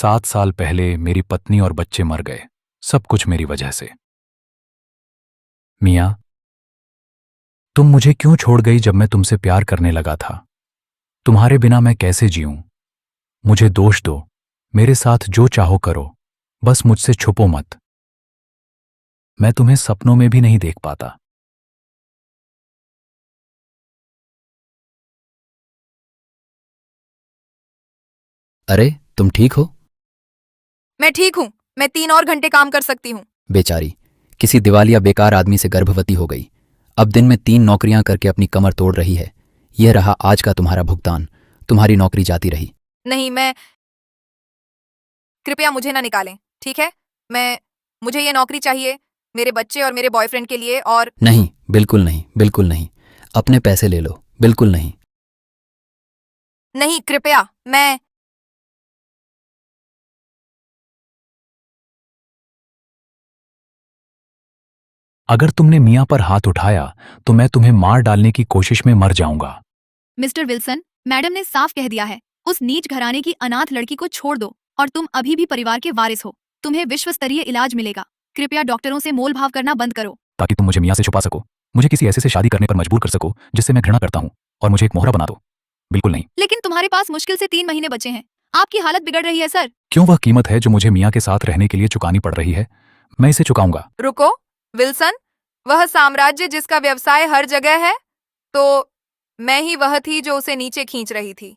7 साल पहले मेरी पत्नी और बच्चे मर गए। सब कुछ मेरी वजह से। मियाँ, तुम मुझे क्यों छोड़ गई जब मैं तुमसे प्यार करने लगा था? तुम्हारे बिना मैं कैसे जीऊं? मुझे दोष दो, मेरे साथ जो चाहो करो, बस मुझसे छुपो मत। मैं तुम्हें सपनों में भी नहीं देख पाता। अरे, तुम ठीक हो? मैं ठीक हूँ। मैं 3 और घंटे काम कर सकती हूँ। बेचारी, किसी दिवालिया बेकार आदमी से गर्भवती हो गई। अब दिन में 3 नौकरियां करके अपनी कमर तोड़ रही है। यह रहा आज का तुम्हारा भुगतान। तुम्हारी नौकरी जाती रही। नहीं, कृपया मुझे ना निकालें, ठीक है? मुझे ये नौकरी चाहिए, मेरे बच्चे और मेरे बॉयफ्रेंड के लिए। और नहीं, बिल्कुल नहीं, बिल्कुल नहीं। अपने पैसे ले लो, बिल्कुल नहीं। नहीं, कृपया। अगर तुमने मियाँ पर हाथ उठाया तो मैं तुम्हें मार डालने की कोशिश में मर जाऊंगा। मिस्टर विल्सन, मैडम ने साफ कह दिया है, उस नीच घराने की अनाथ लड़की को छोड़ दो और तुम अभी भी परिवार के वारिस हो। तुम्हें विश्व स्तरीय इलाज मिलेगा। कृपया डॉक्टरों से मोल भाव करना बंद करो। ताकि तुम मुझे मियाँ से छुपा सको, मुझे किसी ऐसे से शादी करने पर मजबूर कर सको जिससे मैं घृणा करता हूँ, और मुझे एक मोहरा बना दो। बिल्कुल नहीं। लेकिन तुम्हारे पास मुश्किल से 3 महीने बचे हैं। आपकी हालत बिगड़ रही है सर। क्यों? वह कीमत है जो मुझे मियाँ के साथ रहने के लिए चुकानी पड़ रही है। मैं इसे चुकाऊंगा। रुको, विल्सन, वह साम्राज्य जिसका व्यवसाय हर जगह है, तो मैं ही वह थी जो उसे नीचे खींच रही थी।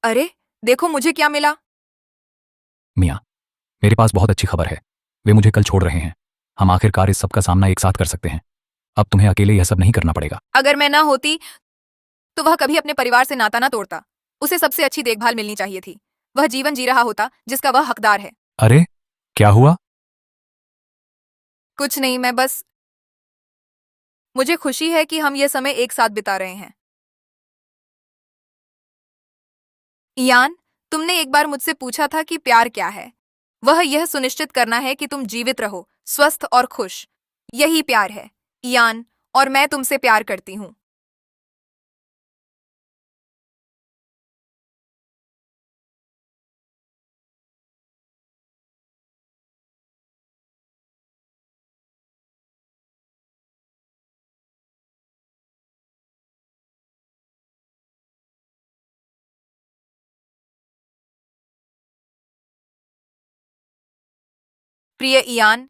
अरे, देखो मुझे क्या मिला। मियाँ, मेरे पास बहुत अच्छी खबर है। वे मुझे कल छोड़ रहे हैं। हम आखिरकार इस सब का सामना एक साथ कर सकते हैं। अब तुम्हें अकेले यह सब नहीं करना पड़ेगा। अगर मैं ना होती तो वह कभी अपने परिवार से नाता ना तोड़ता। उसे सबसे अच्छी देखभाल मिलनी चाहिए थी। वह जीवन जी रहा होता जिसका वह हकदार है। अरे, क्या हुआ? कुछ नहीं, मुझे खुशी है कि हम यह समय एक साथ बिता रहे हैं। इयान, तुमने एक बार मुझसे पूछा था कि प्यार क्या है। वह यह सुनिश्चित करना है कि तुम जीवित रहो, स्वस्थ और खुश। यही प्यार है, इयान, और मैं तुमसे प्यार करती हूँ। प्रिय इयान,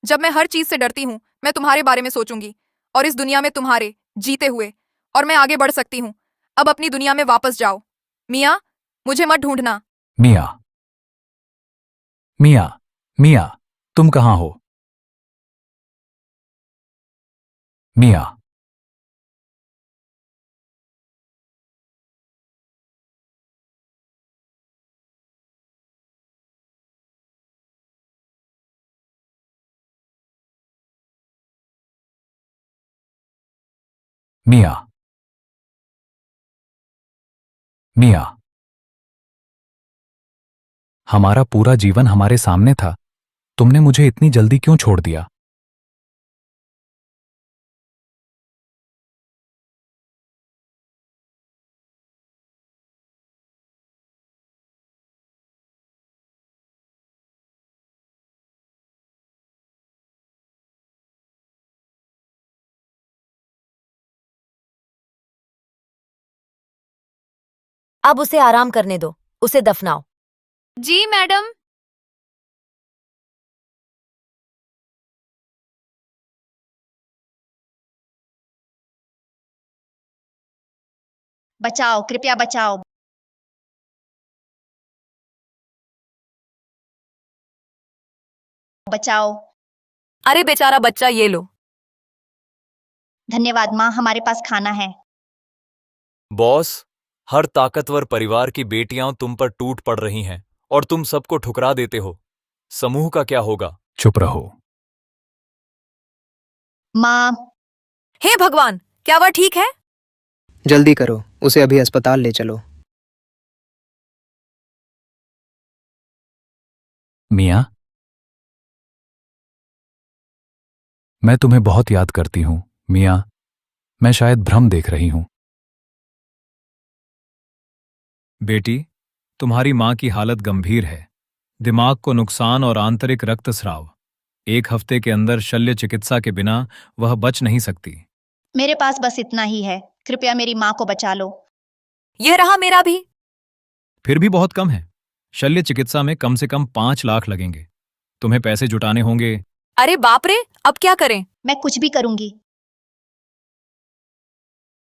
जब मैं हर चीज से डरती हूँ, मैं तुम्हारे बारे में सोचूंगी और इस दुनिया में तुम्हारे जीते हुए, और मैं आगे बढ़ सकती हूँ। अब अपनी दुनिया में वापस जाओ। मियाँ, मुझे मत ढूंढना। मियाँ, मियाँ, मियाँ, तुम कहाँ हो? मियाँ, मियाँ, मियाँ। हमारा पूरा जीवन हमारे सामने था। तुमने मुझे इतनी जल्दी क्यों छोड़ दिया? अब उसे आराम करने दो, उसे दफनाओ। जी मैडम। बचाओ, कृपया बचाओ। बचाओ। अरे बेचारा बच्चा, ये लो। धन्यवाद माँ, हमारे पास खाना है। बॉस, हर ताकतवर परिवार की बेटियां तुम पर टूट पड़ रही हैं और तुम सबको ठुकरा देते हो। समूह का क्या होगा? चुप रहो। माँ, हे भगवान, क्या वह ठीक है? जल्दी करो, उसे अभी अस्पताल ले चलो। मियाँ, मैं तुम्हें बहुत याद करती हूँ। मियाँ, मैं शायद भ्रम देख रही हूँ। बेटी, तुम्हारी माँ की हालत गंभीर है। दिमाग को नुकसान और आंतरिक रक्तस्राव। 1 हफ्ते के अंदर शल्य चिकित्सा के बिना वह बच नहीं सकती। मेरे पास बस इतना ही है। कृपया मेरी माँ को बचा लो। यह रहा मेरा भी। फिर भी बहुत कम है। शल्य चिकित्सा में कम से कम 5 लाख लगेंगे। तुम्हें पैसे जुटाने होंगे। अरे बाप रे, अब क्या करें? मैं कुछ भी करूंगी।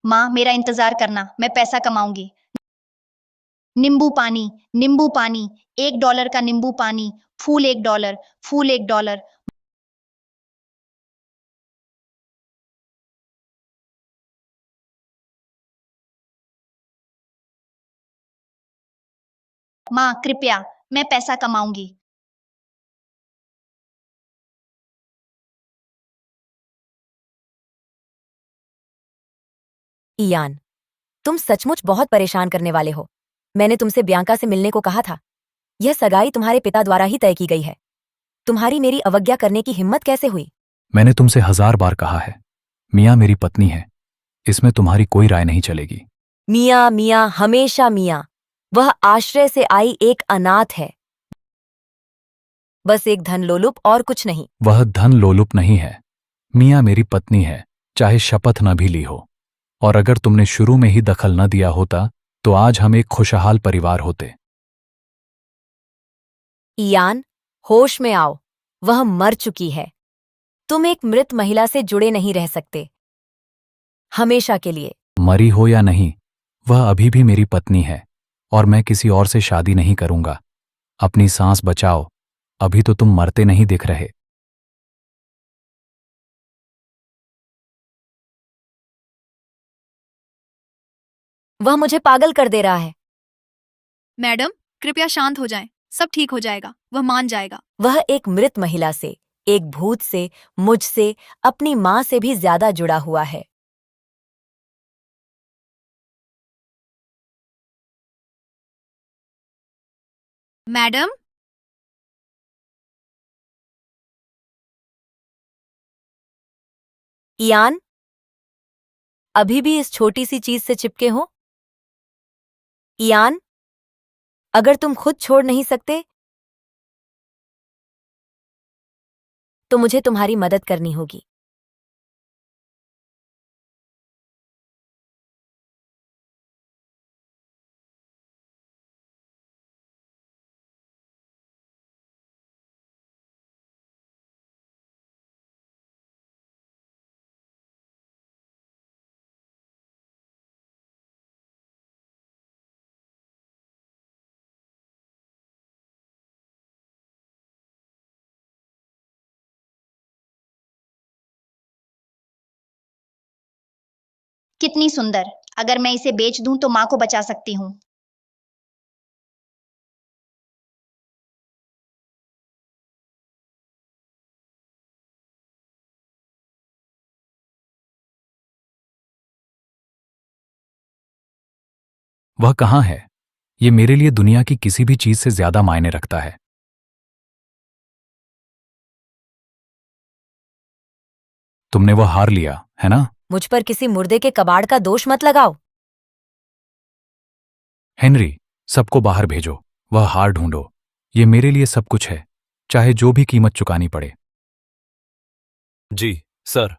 माँ, मेरा इंतजार करना, मैं पैसा कमाऊंगी। नींबू पानी, नींबू पानी, $1 का नींबू पानी, फूल $1, फूल $1। माँ, कृपया, मैं पैसा कमाऊंगी। इयान, तुम सचमुच बहुत परेशान करने वाले हो। मैंने तुमसे बियांका से मिलने को कहा था। यह सगाई तुम्हारे पिता द्वारा ही तय की गई है। तुम्हारी मेरी अवज्ञा करने की हिम्मत कैसे हुई? मैंने तुमसे 1000 बार कहा है, मियाँ मेरी पत्नी है। इसमें तुम्हारी कोई राय नहीं चलेगी। मियाँ मियाँ हमेशा मियाँ। वह आश्रय से आई एक अनाथ है, बस एक धनलोलुप और कुछ नहीं। वह धन लोलुप नहीं है। मियाँ मेरी पत्नी है, चाहे शपथ न भी ली हो। और अगर तुमने शुरू में ही दखल न दिया होता तो आज हम एक खुशहाल परिवार होते। इयान, होश में आओ। वह मर चुकी है। तुम एक मृत महिला से जुड़े नहीं रह सकते हमेशा के लिए। मरी हो या नहीं, वह अभी भी मेरी पत्नी है और मैं किसी और से शादी नहीं करूंगा। अपनी सांस बचाओ, अभी तो तुम मरते नहीं दिख रहे। वह मुझे पागल कर दे रहा है। मैडम, कृपया शांत हो जाएं। सब ठीक हो जाएगा, वह मान जाएगा। वह एक मृत महिला से, एक भूत से, मुझसे, अपनी मां से भी ज्यादा जुड़ा हुआ है। मैडम, इयान, अभी भी इस छोटी सी चीज से चिपके हो? इयान, अगर तुम खुद छोड़ नहीं सकते तो मुझे तुम्हारी मदद करनी होगी। कितनी सुंदर। अगर मैं इसे बेच दूं तो माँ को बचा सकती हूँ। वह कहाँ है? ये मेरे लिए दुनिया की किसी भी चीज से ज्यादा मायने रखता है। तुमने वो हार लिया, है ना? मुझ पर किसी मुर्दे के कबाड़ का दोष मत लगाओ। हेनरी, सबको बाहर भेजो। वह हार ढूंढो। ये मेरे लिए सब कुछ है, चाहे जो भी कीमत चुकानी पड़े। जी सर।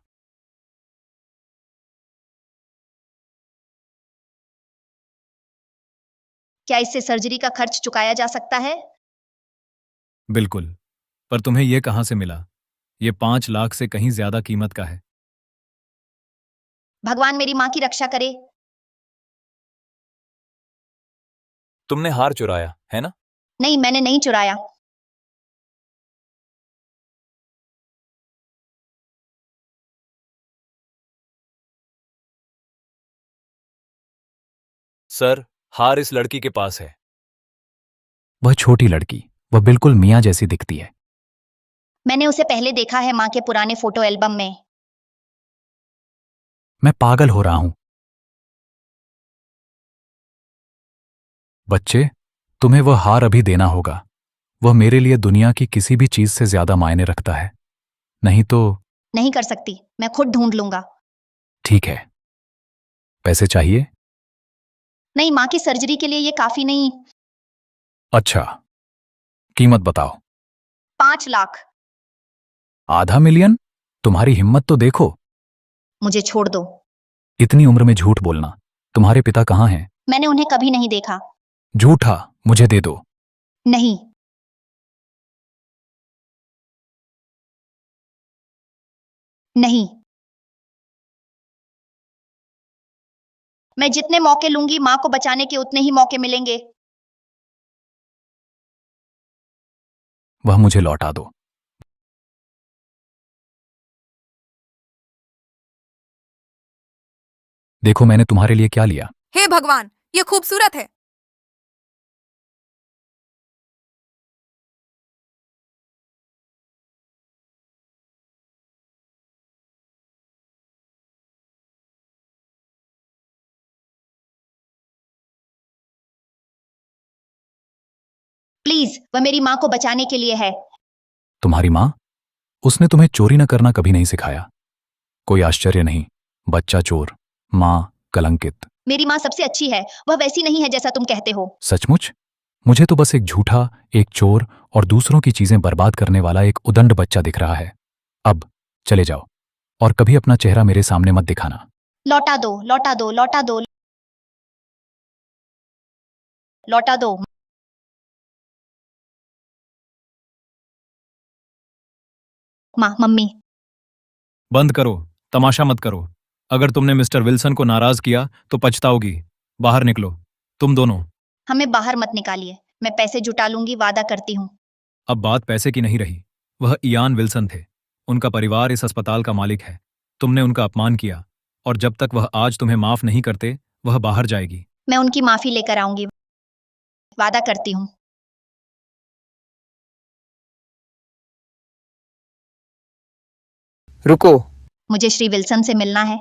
क्या इससे सर्जरी का खर्च चुकाया जा सकता है? बिल्कुल। पर तुम्हें यह कहां से मिला? ये 5 लाख से कहीं ज्यादा कीमत का है। भगवान मेरी माँ की रक्षा करे। तुमने हार चुराया है ना? नहीं, मैंने नहीं चुराया। सर, हार इस लड़की के पास है। वह छोटी लड़की, वह बिल्कुल मियाँ जैसी दिखती है। मैंने उसे पहले देखा है माँ के पुराने फोटो एल्बम में। मैं पागल हो रहा हूं। बच्चे, तुम्हें वह हार अभी देना होगा। वह मेरे लिए दुनिया की किसी भी चीज से ज्यादा मायने रखता है। नहीं तो नहीं कर सकती, मैं खुद ढूंढ लूंगा। ठीक है। पैसे चाहिए? नहीं, माँ की सर्जरी के लिए ये काफी नहीं। अच्छा, कीमत बताओ। 5 लाख। आधा मिलियन? तुम्हारी हिम्मत तो देखो। मुझे छोड़ दो। इतनी उम्र में झूठ बोलना। तुम्हारे पिता कहाँ हैं? मैंने उन्हें कभी नहीं देखा। झूठा, मुझे दे दो। नहीं। नहीं। मैं जितने मौके लूंगी माँ को बचाने के उतने ही मौके मिलेंगे। वह मुझे लौटा दो। देखो मैंने तुम्हारे लिए क्या लिया। हे भगवान, ये खूबसूरत है। प्लीज, वह मेरी माँ को बचाने के लिए है। तुम्हारी माँ? उसने तुम्हें चोरी न करना कभी नहीं सिखाया। कोई आश्चर्य नहीं, बच्चा चोर, माँ कलंकित। मेरी माँ सबसे अच्छी है, वह वैसी नहीं है जैसा तुम कहते हो। सचमुच? मुझे तो बस एक झूठा, एक चोर और दूसरों की चीजें बर्बाद करने वाला एक उदंड बच्चा दिख रहा है। अब चले जाओ और कभी अपना चेहरा मेरे सामने मत दिखाना। लौटा दो, लौटा दो, लौटा दो, लौटा दो। माँ, मम्मी। बंद करो, तमाशा मत करो। अगर तुमने मिस्टर विल्सन को नाराज किया तो पछताओगी। बाहर निकलो, तुम दोनों। हमें बाहर मत निकालिए, मैं पैसे जुटा लूंगी, वादा करती हूँ। अब बात पैसे की नहीं रही। वह इयान विल्सन थे। उनका परिवार इस अस्पताल का मालिक है। तुमने उनका अपमान किया और जब तक वह आज तुम्हें माफ नहीं करते, वह बाहर जाएगी। मैं उनकी माफी लेकर आऊंगी, वादा करती हूँ। रुको। मुझे श्री विल्सन से मिलना है।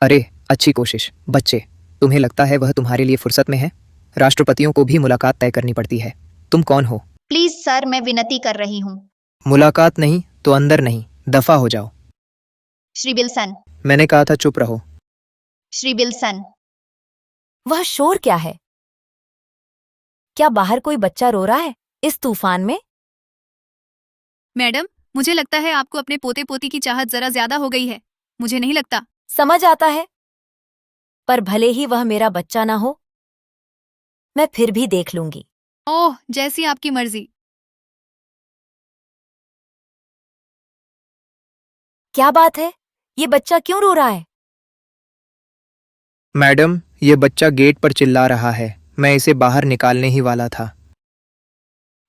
अरे, अच्छी कोशिश। बच्चे, तुम्हें लगता है वह तुम्हारे लिए फुर्सत में है? राष्ट्रपतियों को भी मुलाकात तय करनी पड़ती है। तुम कौन हो? प्लीज सर, मैं विनती कर रही हूँ। मुलाकात नहीं तो अंदर नहीं, दफा हो जाओ। श्री विल्सन। मैंने कहा था चुप रहो। श्री विल्सन। वह शोर क्या है? क्या बाहर कोई बच्चा रो रहा है इस तूफान में? मैडम, मुझे लगता है आपको अपने पोते पोती की चाहत जरा ज्यादा हो गई है। मुझे नहीं लगता। समझ आता है, पर भले ही वह मेरा बच्चा ना हो, मैं फिर भी देख लूंगी। ओह, जैसी आपकी मर्जी। क्या बात है? ये बच्चा क्यों रो रहा है? मैडम, ये बच्चा गेट पर चिल्ला रहा है। मैं इसे बाहर निकालने ही वाला था।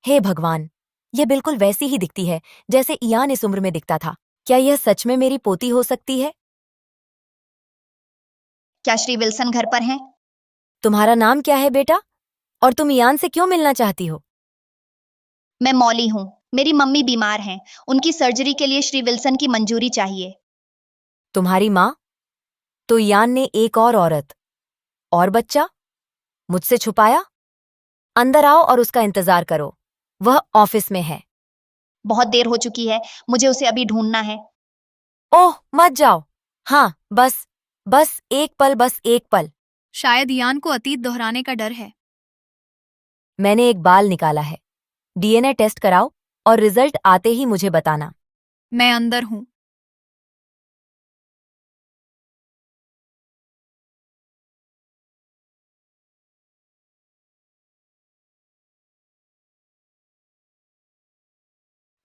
हे भगवान, यह बिल्कुल वैसी ही दिखती है जैसे इयान इस उम्र में दिखता था। क्या यह सच में मेरी पोती हो सकती है? क्या श्री विल्सन घर पर हैं? तुम्हारा नाम क्या है बेटा? और तुम इयान से क्यों मिलना चाहती हो? मैं मौली हूँ। मेरी मम्मी बीमार हैं। उनकी सर्जरी के लिए श्री विल्सन की मंजूरी चाहिए। तुम्हारी माँ? तो इयान ने एक और औरत और बच्चा मुझसे छुपाया? अंदर आओ और उसका इंतजार करो, वह ऑफिस में है। बहुत देर हो चुकी है, मुझे उसे अभी ढूंढना है। ओह, मत जाओ। हाँ, बस एक पल, बस एक पल। शायद इयान को अतीत दोहराने का डर है। मैंने एक बाल निकाला है। डीएनए टेस्ट कराओ और रिजल्ट आते ही मुझे बताना। मैं अंदर हूँ।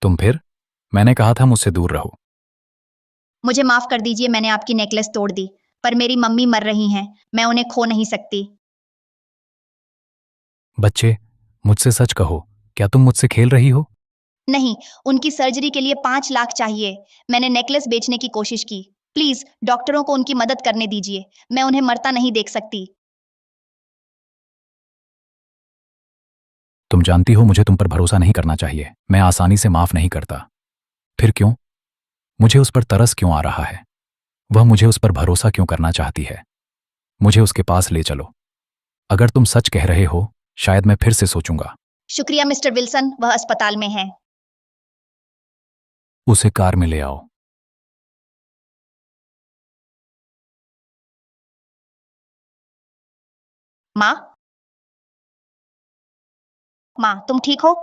तुम फिर? मैंने कहा था मुझसे दूर रहो। मुझे माफ कर दीजिए, मैंने आपकी नेकलेस तोड़ दी, पर मेरी मम्मी मर रही हैं। मैं उन्हें खो नहीं सकती। बच्चे, मुझसे सच कहो, क्या तुम मुझसे खेल रही हो? नहीं, उनकी सर्जरी के लिए 5 लाख चाहिए। मैंने नेकलेस बेचने की कोशिश की। प्लीज, डॉक्टरों को उनकी मदद करने दीजिए। मैं उन्हें मरता नहीं देख सकती। तुम जानती हो मुझे तुम पर भरोसा नहीं करना चाहिए। मैं आसानी से माफ नहीं करता। फिर क्यों? मुझे उस पर तरस क्यों आ रहा है? वह मुझे उस पर भरोसा क्यों करना चाहती है? मुझे उसके पास ले चलो। अगर तुम सच कह रहे हो, शायद मैं फिर से सोचूंगा। शुक्रिया मिस्टर विल्सन, वह अस्पताल में है। उसे कार में ले आओ। माँ, माँ तुम ठीक हो?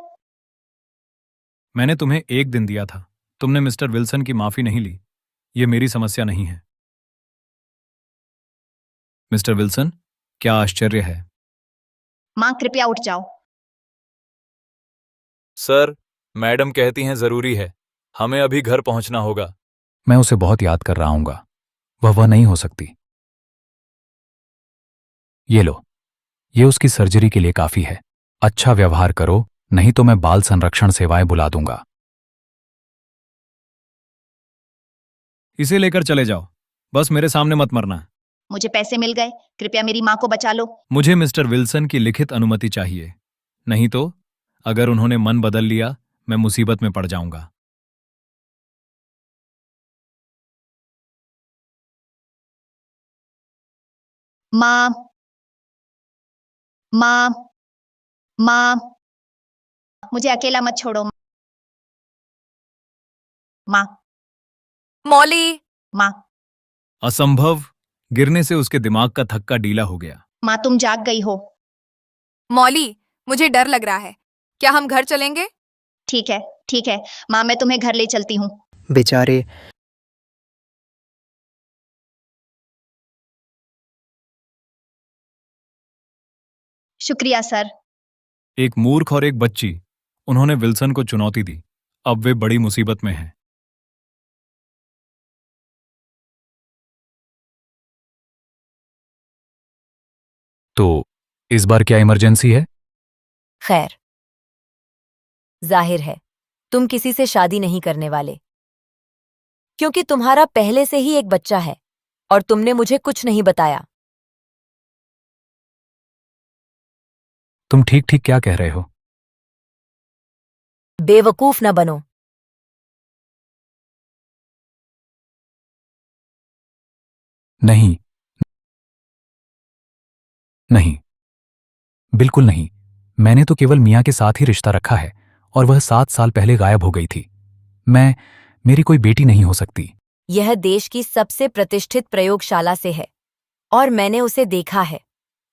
मैंने तुम्हें 1 दिन दिया था, तुमने मिस्टर विल्सन की माफी नहीं ली। ये मेरी समस्या नहीं है। मिस्टर विल्सन, क्या आश्चर्य है। माँ कृपया उठ जाओ। सर, मैडम कहती हैं जरूरी है, हमें अभी घर पहुंचना होगा। मैं उसे बहुत याद कर रहा हूंगा। वह नहीं हो सकती। ये लो, ये उसकी सर्जरी के लिए काफी है। अच्छा व्यवहार करो, नहीं तो मैं बाल संरक्षण सेवाएं बुला दूंगा। इसे लेकर चले जाओ, बस मेरे सामने मत मरना। मुझे पैसे मिल गए, कृपया मेरी माँ को बचा लो। मुझे मिस्टर विल्सन की लिखित अनुमति चाहिए, नहीं तो अगर उन्होंने मन बदल लिया, मैं मुसीबत में पड़ जाऊंगा। माँ, माँ, माँ, मुझे अकेला मत छोड़ो। माँ, मौली, माँ, असंभव। गिरने से उसके दिमाग का थक्का ढीला हो गया। माँ तुम जाग गई हो। मौली, मुझे डर लग रहा है। क्या हम घर चलेंगे? ठीक है, ठीक है माँ, मैं तुम्हें घर ले चलती हूँ। बेचारे। शुक्रिया सर। एक मूर्ख और एक बच्ची, उन्होंने विल्सन को चुनौती दी। अब वे बड़ी मुसीबत में हैं। तो इस बार क्या इमरजेंसी है? खैर, जाहिर है तुम किसी से शादी नहीं करने वाले, क्योंकि तुम्हारा पहले से ही एक बच्चा है और तुमने मुझे कुछ नहीं बताया। तुम ठीक ठीक क्या कह रहे हो? बेवकूफ न बनो। नहीं, नहीं, बिल्कुल नहीं। मैंने तो केवल मियाँ के साथ ही रिश्ता रखा है और वह 7 साल पहले गायब हो गई थी। मेरी कोई बेटी नहीं हो सकती। यह देश की सबसे प्रतिष्ठित प्रयोगशाला से है और मैंने उसे देखा है।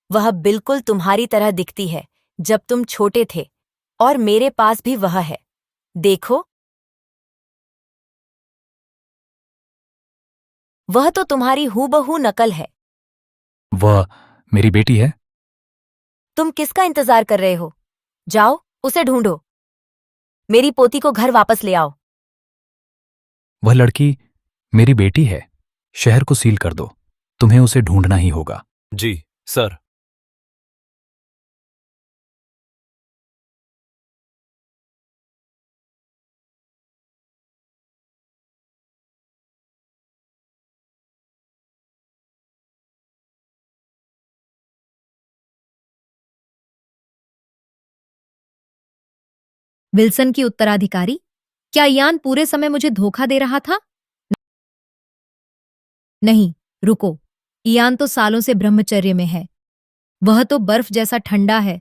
वह बिल्कुल तुम्हारी तरह दिखती है जब तुम छोटे थे, और मेरे पास भी वह है। देखो, वह तो तुम्हारी हूबहू नकल है। वह मेरी बेटी है। तुम किसका इंतजार कर रहे हो? जाओ, उसे ढूंढो। मेरी पोती को घर वापस ले आओ। वह लड़की मेरी बेटी है। शहर को सील कर दो। तुम्हें उसे ढूंढना ही होगा। जी सर। विल्सन की उत्तराधिकारी? क्या इयान पूरे समय मुझे धोखा दे रहा था? नहीं, रुको। इयान तो सालों से ब्रह्मचर्य में है। वह तो बर्फ जैसा ठंडा है।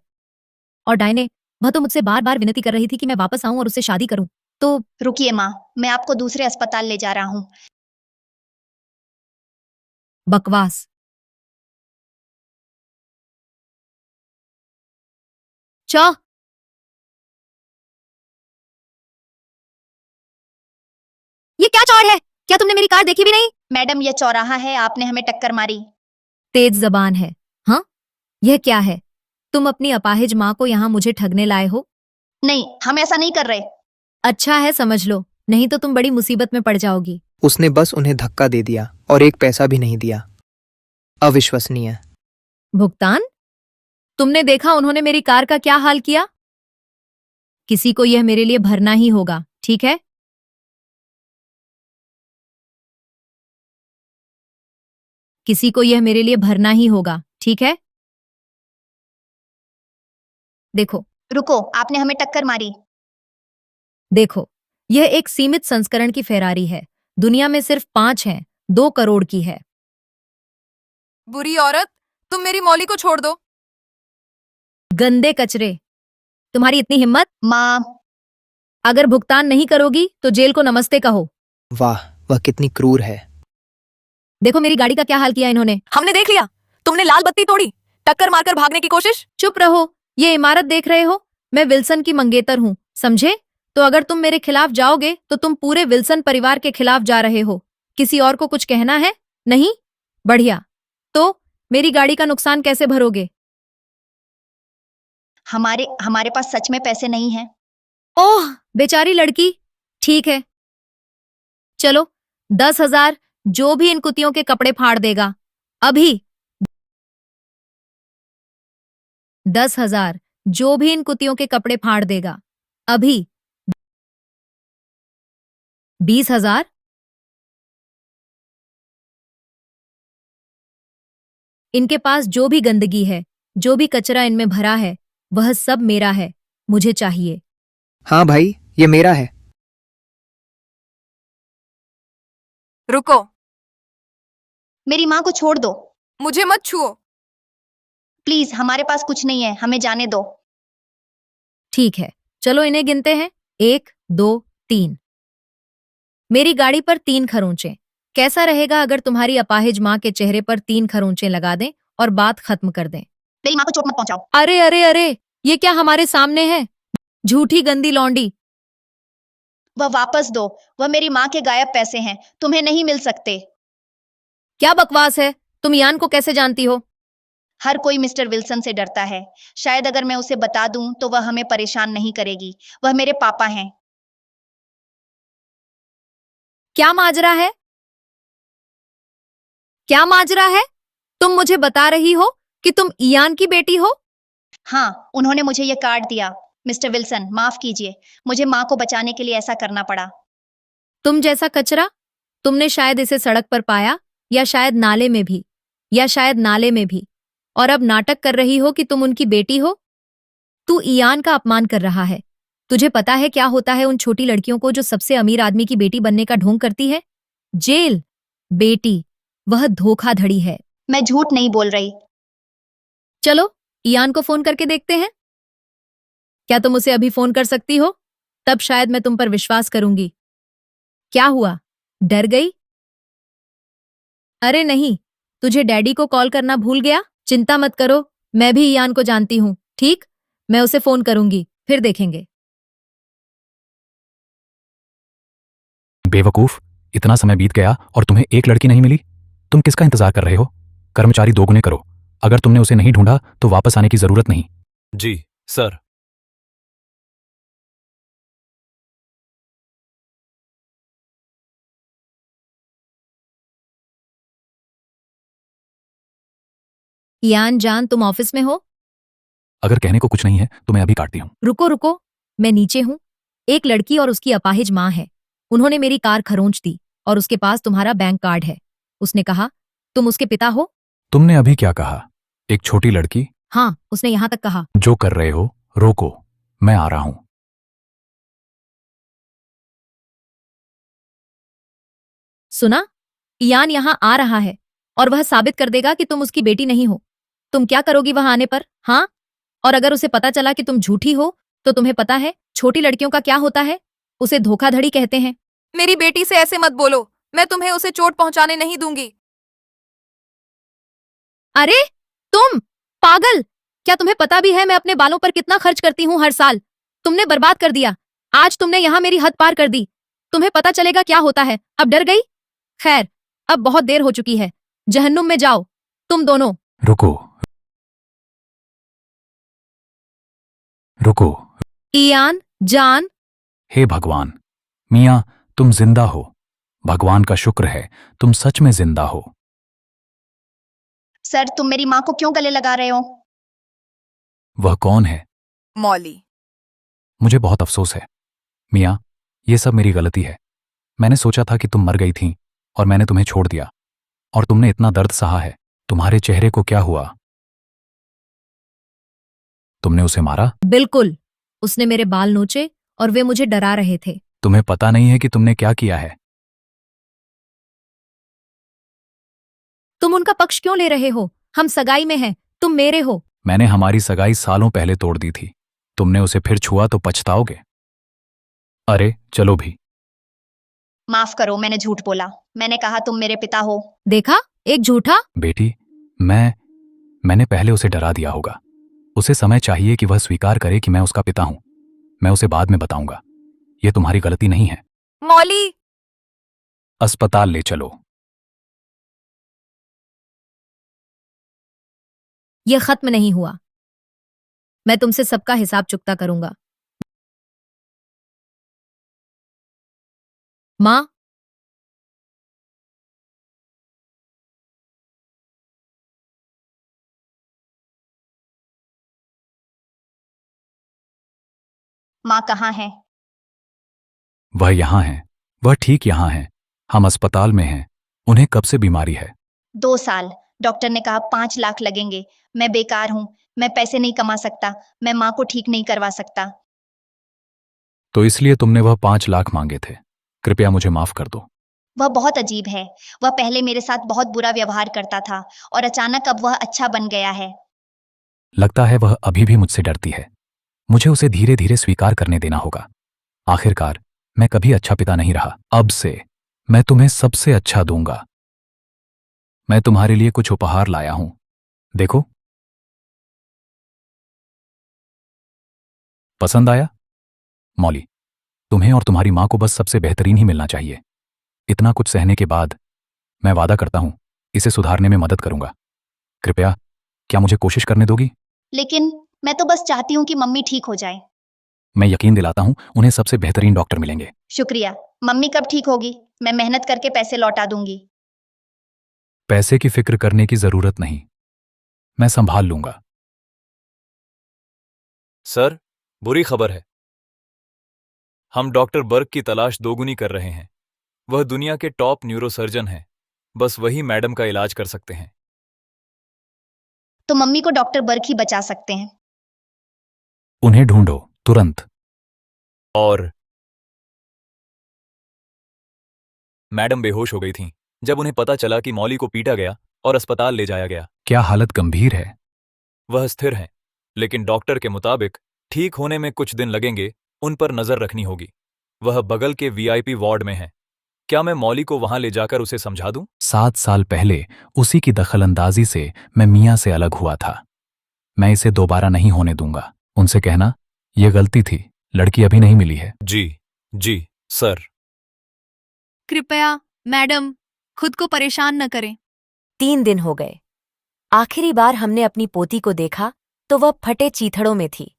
और डायने, वह तो मुझसे बार बार विनती कर रही थी कि मैं वापस आऊं और उससे शादी करूं। तो रुकिए माँ, मैं आपको दूसरे अस्पताल ले जा रहा हूँ। बकवास। चा ये क्या चौड़ है? क्या तुमने मेरी कार देखी भी नहीं? मैडम यह चौराहा है, आपने हमें टक्कर मारी। तेज जबान है। हाँ, यह क्या है? तुम अपनी अपाहिज माँ को यहाँ मुझे ठगने लाए हो? नहीं, हम ऐसा नहीं कर रहे। अच्छा है, समझ लो, नहीं तो तुम बड़ी मुसीबत में पड़ जाओगी। उसने बस उन्हें धक्का दे दिया और एक पैसा भी नहीं दिया। अविश्वसनीय। भुगतान? तुमने देखा उन्होंने मेरी कार का क्या हाल किया? किसी को यह मेरे लिए भरना ही होगा, ठीक है? किसी को यह मेरे लिए भरना ही होगा, ठीक है? देखो, रुको, आपने हमें टक्कर मारी। देखो, यह एक सीमित संस्करण की फेरारी है। दुनिया में सिर्फ 5 हैं 2 करोड़ की है। बुरी औरत, तुम मेरी मौली को छोड़ दो। गंदे कचरे, तुम्हारी इतनी हिम्मत? माँ, अगर भुगतान नहीं करोगी तो जेल को नमस्ते कहो। वाह, वह कितनी क्रूर है। देखो मेरी गाड़ी का क्या हाल किया इन्होंने। हमने देख लिया, तुमने लाल बत्ती तोड़ी, टक्कर मारकर भागने की कोशिश। चुप रहो, ये इमारत देख रहे हो? मैं विल्सन की मंगेतर हूँ, समझे? तो अगर तुम मेरे खिलाफ जाओगे तो तुम पूरे विल्सन परिवार के खिलाफ जा रहे हो। किसी और को कुछ कहना है? नहीं? बढ़िया। तो मेरी गाड़ी का नुकसान कैसे भरोगे? हमारे हमारे पास सच में पैसे नहीं हैं। ओह, बेचारी लड़की। ठीक है, चलो 10,000 जो भी इन कुतियों के कपड़े फाड़ देगा। अभी 10,000 जो भी इन कुतियों के कपड़े फाड़ देगा। अभी 20,000। इनके पास जो भी गंदगी है, जो भी कचरा इनमें भरा है, वह सब मेरा है, मुझे चाहिए। हाँ भाई, ये मेरा है। रुको, मेरी माँ को छोड़ दो। मुझे मत छुओ। प्लीज, हमारे पास कुछ नहीं है, हमें जाने दो। ठीक है, चलो इन्हें गिनते हैं। 1, 2, 3। मेरी गाड़ी पर 3 खरोंचे। कैसा रहेगा अगर तुम्हारी अपाहिज माँ के चेहरे पर 3 खरोंचे लगा दें और बात खत्म कर दें? मेरी माँ को चोट मत पहुंचाओ। अरे अरे अरे, ये क्या हमारे सामने है? झूठी गंदी लौंडी। वह वापस दो। वह मेरी माँ के गायब पैसे हैं, तुम्हें नहीं मिल सकते। क्या बकवास है? तुम यान को कैसे जानती हो? हर कोई मिस्टर विल्सन से डरता है। शायद अगर मैं उसे बता दूं तो वह हमें परेशान नहीं करेगी। वह मेरे पापा हैं। क्या माजरा है? क्या माजरा है? तुम मुझे बता रही हो कि तुम इयान की बेटी हो? हाँ, उन्होंने मुझे यह कार्ड दिया। मिस्टर विल्सन, माफ कीजिए, मुझे माँ को बचाने के लिए ऐसा करना पड़ा। तुम जैसा कचरा? तुमने शायद इसे सड़क पर पाया, या शायद नाले में भी, या शायद नाले में भी, और अब नाटक कर रही हो कि तुम उनकी बेटी हो? तू इयान का अपमान कर रहा है। तुझे पता है क्या होता है उन छोटी लड़कियों को जो सबसे अमीर आदमी की बेटी बनने का ढोंग करती है? जेल। बेटी, वह धोखाधड़ी है। मैं झूठ नहीं बोल रही। चलो इयान को फोन करके देखते हैं। क्या तुम उसे अभी फोन कर सकती हो? तब शायद मैं तुम पर विश्वास करूंगी। क्या हुआ, डर गई? अरे नहीं, तुझे डैडी को कॉल करना भूल गया? चिंता मत करो, मैं भी इयान को जानती हूं। ठीक, मैं उसे फोन करूंगी, फिर देखेंगे। बेवकूफ, इतना समय बीत गया और तुम्हें एक लड़की नहीं मिली। तुम किसका इंतजार कर रहे हो? कर्मचारी 2 गुने करो। अगर तुमने उसे नहीं ढूंढा तो वापस आने की जरूरत नहीं। जी सर। इयान जान, तुम ऑफिस में हो? अगर कहने को कुछ नहीं है तो मैं अभी काटती हूँ। रुको रुको, मैं नीचे हूं। एक लड़की और उसकी अपाहिज माँ है। उन्होंने मेरी कार खरोंच दी और उसके पास तुम्हारा बैंक कार्ड है। उसने कहा तुम उसके पिता हो? तुमने अभी क्या कहा? एक छोटी लड़की? हाँ, उसने यहां तक कहा। जो कर रहे हो रोको, मैं आ रहा हूं। सुना? इयान यहां आ रहा है और वह साबित कर देगा कि तुम उसकी बेटी नहीं हो। तुम क्या करोगी वहां आने पर? हाँ? और अगर उसे पता चला कि तुम झूठी हो तो तुम्हें पता है छोटी लड़कियों का क्या होता है? उसे धोखाधड़ी कहते हैं। मेरी बेटी से ऐसे मत बोलो, मैं तुम्हें उसे चोट पहुंचाने नहीं दूंगी। अरे तुम पागल! क्या तुम्हें पता भी है मैं अपने बालों पर कितना खर्च करती हूँ हर साल? तुमने बर्बाद कर दिया। आज तुमने यहां मेरी हद पार कर दी। तुम्हें पता चलेगा क्या होता है। अब डर गई? खैर, अब बहुत देर हो चुकी है। जहन्नुम में जाओ, तुम दोनों। रुको रुको। इयान जान। हे भगवान, मियां तुम जिंदा हो। भगवान का शुक्र है तुम सच में जिंदा हो। सर, तुम मेरी माँ को क्यों गले लगा रहे हो? वह कौन है? मौली। मुझे बहुत अफसोस है मियां, ये सब मेरी गलती है। मैंने सोचा था कि तुम मर गई थीं और मैंने तुम्हें छोड़ दिया, और तुमने इतना दर्द सहा है। तुम्हारे चेहरे को क्या हुआ? तुमने उसे मारा? बिल्कुल, उसने मेरे बाल नोचे और वे मुझे डरा रहे थे। तुम्हें पता नहीं है कि तुमने क्या किया है? तुम उनका पक्ष क्यों ले रहे हो? हम सगाई में हैं, तुम मेरे हो। मैंने हमारी सगाई सालों पहले तोड़ दी थी। तुमने उसे फिर छुआ तो पछताओगे। अरे चलो भी। माफ करो, मैंने झूठ बोला। मैंने कहा तुम मेरे पिता हो। देखा, एक झूठा। बेटी, मैंने पहले उसे डरा दिया होगा। उसे समय चाहिए कि वह स्वीकार करे कि मैं उसका पिता हूं। मैं उसे बाद में बताऊंगा। यह तुम्हारी गलती नहीं है। मौली, अस्पताल ले चलो। यह खत्म नहीं हुआ। मैं तुमसे सबका हिसाब चुकता करूंगा। माँ, माँ कहाँ है? वह यहां है। वह ठीक यहां है। हम अस्पताल में हैं। उन्हें कब से बीमारी है? 2 साल। डॉक्टर ने कहा 5 लाख लगेंगे। मैं बेकार हूँ। मैं पैसे नहीं कमा सकता। मैं माँ को ठीक नहीं करवा सकता। तो इसलिए तुमने वह 5 लाख मांगे थे। कृपया मुझे माफ कर दो। वह बहुत अजीब है। वह पहले मेरे साथ बहुत बुरा व्यवहार करता था और अचानक अब वह अच्छा बन गया है। लगता है वह अभी भी मुझसे डरती है। मुझे उसे धीरे धीरे स्वीकार करने देना होगा। आखिरकार मैं कभी अच्छा पिता नहीं रहा। अब से मैं तुम्हें सबसे अच्छा दूंगा। मैं तुम्हारे लिए कुछ उपहार लाया हूं। देखो। पसंद आया? मौली, तुम्हें और तुम्हारी मां को बस सबसे बेहतरीन ही मिलना चाहिए। इतना कुछ सहने के बाद मैं वादा करता हूं इसे सुधारने में मदद करूंगा। कृपया क्या मुझे कोशिश करने दोगी? लेकिन मैं तो बस चाहती हूँ कि मम्मी ठीक हो जाए। मैं यकीन दिलाता हूं उन्हें सबसे बेहतरीन डॉक्टर मिलेंगे। शुक्रिया। मम्मी कब ठीक होगी? मैं मेहनत करके पैसे लौटा दूंगी। पैसे की फिक्र करने की जरूरत नहीं। मैं संभाल लूंगा। सर, बुरी खबर है। हम डॉक्टर बर्ग की तलाश दोगुनी कर रहे हैं। वह दुनिया के टॉप न्यूरोसर्जन हैं। बस वही मैडम का इलाज कर सकते हैं। तो मम्मी को डॉक्टर बर्ग ही बचा सकते हैं। उन्हें ढूंढो तुरंत। और मैडम बेहोश हो गई थीं जब उन्हें पता चला कि मौली को पीटा गया और अस्पताल ले जाया गया। क्या हालत गंभीर है? वह स्थिर हैं, लेकिन डॉक्टर के मुताबिक ठीक होने में कुछ दिन लगेंगे। उन पर नजर रखनी होगी। वह बगल के वीआईपी वार्ड में है। क्या मैं मौली को वहां ले जाकर उसे समझा दूं? 7 साल पहले उसी की दखलंदाजी से मैं मियां से अलग हुआ था। मैं इसे दोबारा नहीं होने दूंगा। उनसे कहना यह गलती थी। लड़की अभी नहीं मिली है। जी सर। कृपया मैडम, खुद को परेशान न करें। 3 दिन हो गए। आखिरी बार हमने अपनी पोती को देखा तो वह फटे चीथड़ों में थी।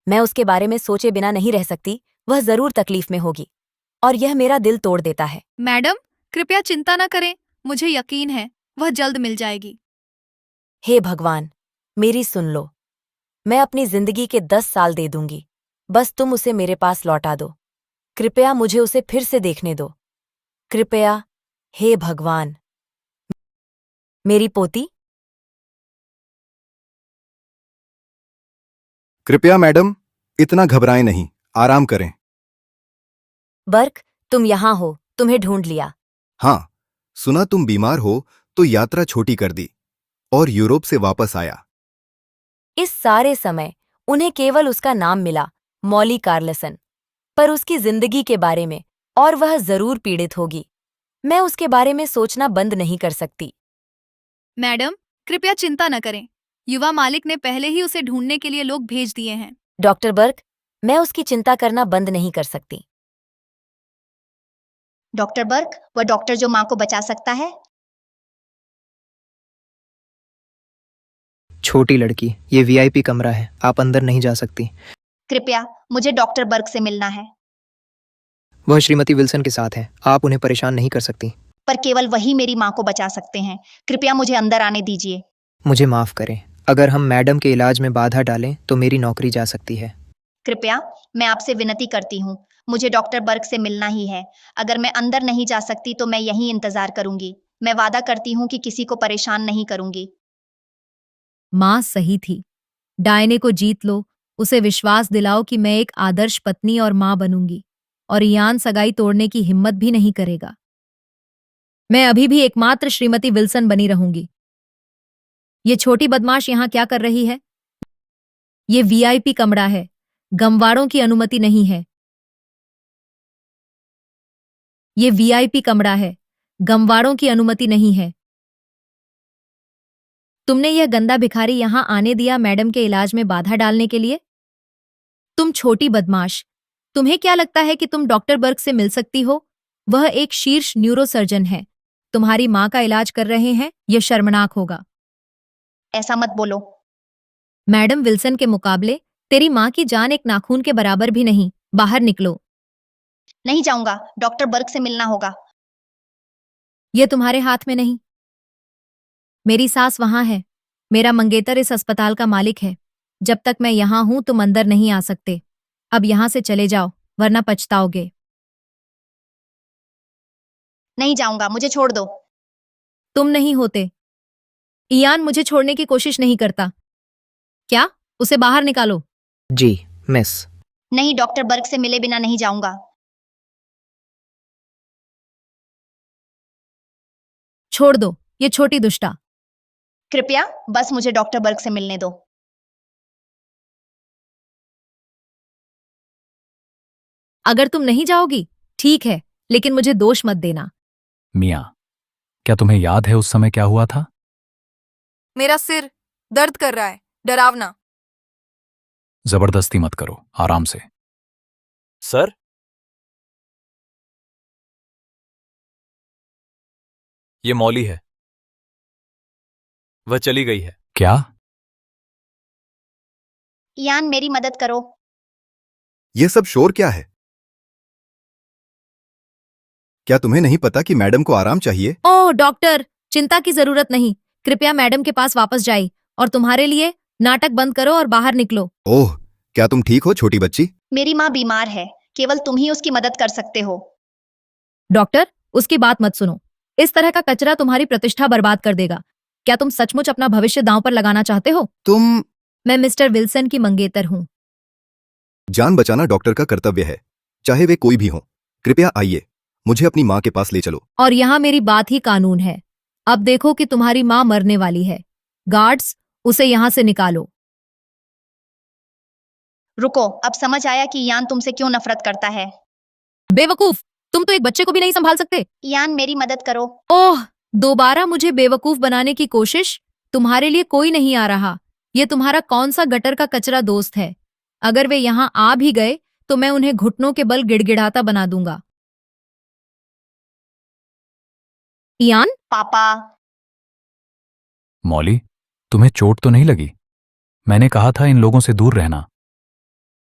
मैं उसके बारे में सोचे बिना नहीं रह सकती। वह जरूर तकलीफ में होगी और यह मेरा दिल तोड़ देता है। मैडम, कृपया चिंता न करें। मुझे यकीन है वह जल्द मिल जाएगी। हे भगवान, मेरी सुन लो। मैं अपनी जिंदगी के 10 साल दे दूंगी। बस तुम उसे मेरे पास लौटा दो। कृपया मुझे उसे फिर से देखने दो। कृपया, हे भगवान। मेरी पोती। कृपया मैडम, इतना घबराएं नहीं। आराम करें। बर्क, तुम यहां हो। तुम्हें ढूंढ लिया। हाँ, सुना तुम बीमार हो तो यात्रा छोटी कर दी और यूरोप से वापस आया। इस सारे समय उन्हें केवल उसका नाम मिला, मौली कार्लसन, पर उसकी जिंदगी के बारे में, और वह जरूर पीड़ित होगी। मैं उसके बारे में सोचना बंद नहीं कर सकती। मैडम, कृपया चिंता न करें। युवा मालिक ने पहले ही उसे ढूंढने के लिए लोग भेज दिए हैं। डॉक्टर बर्क, मैं उसकी चिंता करना बंद नहीं कर सकती। डॉक्टर बर्ग, वह डॉक्टर जो माँ को बचा सकता है। छोटी लड़की, ये वीआईपी कमरा है, आप अंदर नहीं जा सकती। कृपया, मुझे डॉक्टर बर्ग से मिलना है। वह श्रीमती विल्सन के साथ हैं। आप उन्हें परेशान नहीं कर सकती। पर केवल वही मेरी माँ को बचा सकते हैं। कृपया मुझे अंदर आने दीजिए। मुझे माफ करें। अगर हम मैडम के इलाज में बाधा डालें तो मेरी नौकरी जा सकती है। कृपया, मैं आपसे विनती करती हूँ, मुझे डॉक्टर बर्ग से मिलना ही है। अगर मैं अंदर नहीं जा सकती तो मैं यहीं इंतजार करूंगी। मैं वादा करती हूँ कि किसी को परेशान नहीं करूंगी। माँ सही थी। डायने को जीत लो। उसे विश्वास दिलाओ कि मैं एक आदर्श पत्नी और माँ बनूंगी, और इयान सगाई तोड़ने की हिम्मत भी नहीं करेगा। मैं अभी भी एकमात्र श्रीमती विल्सन बनी रहूंगी। ये छोटी बदमाश यहां क्या कर रही है? ये वीआईपी कमरा है, गमवारों की अनुमति नहीं है। ये वीआईपी कमरा है, गमवारों की अनुमति नहीं है। तुमने यह गंदा भिखारी यहां आने दिया मैडम के इलाज में बाधा डालने के लिए? तुम छोटी बदमाश, तुम्हें क्या लगता है कि तुम डॉक्टर बर्ग से मिल सकती हो? वह एक शीर्ष न्यूरोसर्जन है, तुम्हारी मां का इलाज कर रहे हैं। यह शर्मनाक होगा। ऐसा मत बोलो। मैडम विल्सन के मुकाबले तेरी मां की जान एक नाखून के बराबर भी नहीं। बाहर निकलो। नहीं जाऊंगा, डॉक्टर बर्ग से मिलना होगा। यह तुम्हारे हाथ में नहीं। मेरी सास वहां है, मेरा मंगेतर इस अस्पताल का मालिक है। जब तक मैं यहां हूं तुम अंदर नहीं आ सकते। अब यहां से चले जाओ, वरना पछताओगे। नहीं जाऊंगा, मुझे छोड़ दो। तुम नहीं होते। इयान मुझे छोड़ने की कोशिश नहीं करता। क्या? उसे बाहर निकालो। जी मिस। नहीं, डॉक्टर बर्ग से मिले बिना नहीं जाऊंगा। छोड़ दो ये छोटी दुष्टा। कृपया बस मुझे डॉक्टर बर्ग से मिलने दो। अगर तुम नहीं जाओगी ठीक है, लेकिन मुझे दोष मत देना। मियाँ, क्या तुम्हें याद है उस समय क्या हुआ था? मेरा सिर दर्द कर रहा है, डरावना। जबरदस्ती मत करो, आराम से। सर, ये मौली है। वह चली गई है। क्या? इयान, मेरी मदद करो। ये सब शोर क्या है? क्या तुम्हें नहीं पता कि मैडम को आराम चाहिए? ओह डॉक्टर, चिंता की जरूरत नहीं। कृपया मैडम के पास वापस जाइए और तुम्हारे लिए नाटक बंद करो और बाहर निकलो। ओह, क्या तुम ठीक हो छोटी बच्ची? मेरी माँ बीमार है, केवल तुम ही उसकी मदद कर सकते हो। डॉक्टर, उसकी बात मत सुनो। इस तरह का कचरा तुम्हारी प्रतिष्ठा बर्बाद कर देगा। क्या तुम सचमुच अपना भविष्य दांव पर लगाना चाहते हो? तुम मैं मिस्टर विल्सन की मंगेतर हूँ। जान बचाना डॉक्टर का कर्तव्य है, चाहे वे कोई भी हो। कृपया आइए, मुझे अपनी माँ के पास ले चलो। और यहाँ मेरी बात ही कानून है। अब देखो कि तुम्हारी माँ मरने वाली है। गार्ड्स, उसे यहाँ से निकालो। रुको, अब समझ आया कि इयान तुमसे क्यों नफरत करता है। बेवकूफ, तुम तो एक बच्चे को भी नहीं संभाल सकते। इयान, मेरी मदद करो। ओह, दोबारा मुझे बेवकूफ बनाने की कोशिश? तुम्हारे लिए कोई नहीं आ रहा। ये तुम्हारा कौन सा गटर का कचरा दोस्त है? अगर वे यहाँ आ भी गए तो मैं उन्हें घुटनों के बल गिड़गिड़ाता बना दूंगा। इयान, पापा। मौली, तुम्हें चोट तो नहीं लगी? मैंने कहा था इन लोगों से दूर रहना।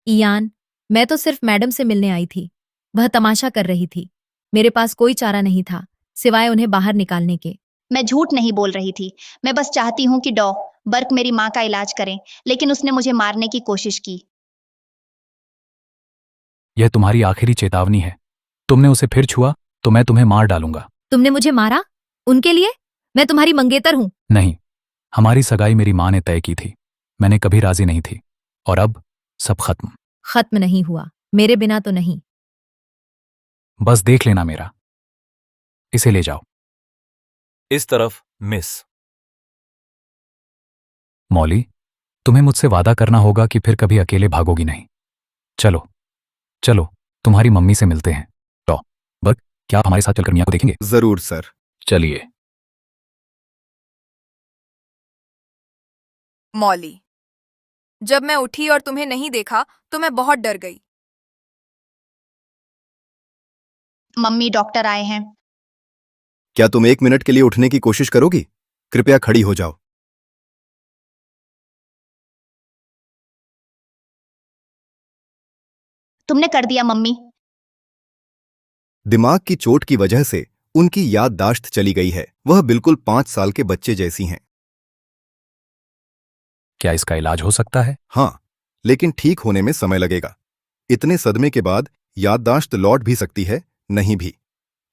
इयान, मैं तो सिर्फ मैडम से मिलने आई थी। वह तमाशा कर रही थी। मेरे पास कोई चारा नहीं था सिवाय उन्हें बाहर निकालने के। मैं झूठ नहीं बोल रही थी। मैं बस चाहती हूँ कि डॉ बर्ग मेरी माँ का इलाज करें, लेकिन उसने मुझे मारने की कोशिश की। यह तुम्हारी आखिरी चेतावनी है। तुमने उसे फिर छुआ तो मैं तुम्हें मार डालूंगा। तुमने मुझे मारा? उनके लिए? मैं तुम्हारी मंगेतर हूं। नहीं, हमारी सगाई मेरी माँ ने तय की थी। मैंने कभी राजी नहीं थी, और अब सब खत्म। खत्म नहीं हुआ, मेरे बिना तो नहीं। बस देख लेना मेरा। इसे ले जाओ। इस तरफ, मिस। मौली, तुम्हें मुझसे वादा करना होगा कि फिर कभी अकेले भागोगी नहीं। चलो चलो, तुम्हारी मम्मी से मिलते हैं। तो बर्ग, क्या आप हमारे साथ चलकर मियाँ को देखेंगे? जरूर सर। चलिए। मौली, जब मैं उठी और तुम्हें नहीं देखा तो मैं बहुत डर गई। मम्मी, डॉक्टर आए हैं। क्या तुम 1 मिनट के लिए उठने की कोशिश करोगी? कृपया खड़ी हो जाओ। तुमने कर दिया मम्मी। दिमाग की चोट की वजह से उनकी याददाश्त चली गई है। वह बिल्कुल 5 साल के बच्चे जैसी हैं। क्या इसका इलाज हो सकता है? हाँ, लेकिन ठीक होने में समय लगेगा। इतने सदमे के बाद याददाश्त लौट भी सकती है, नहीं भी।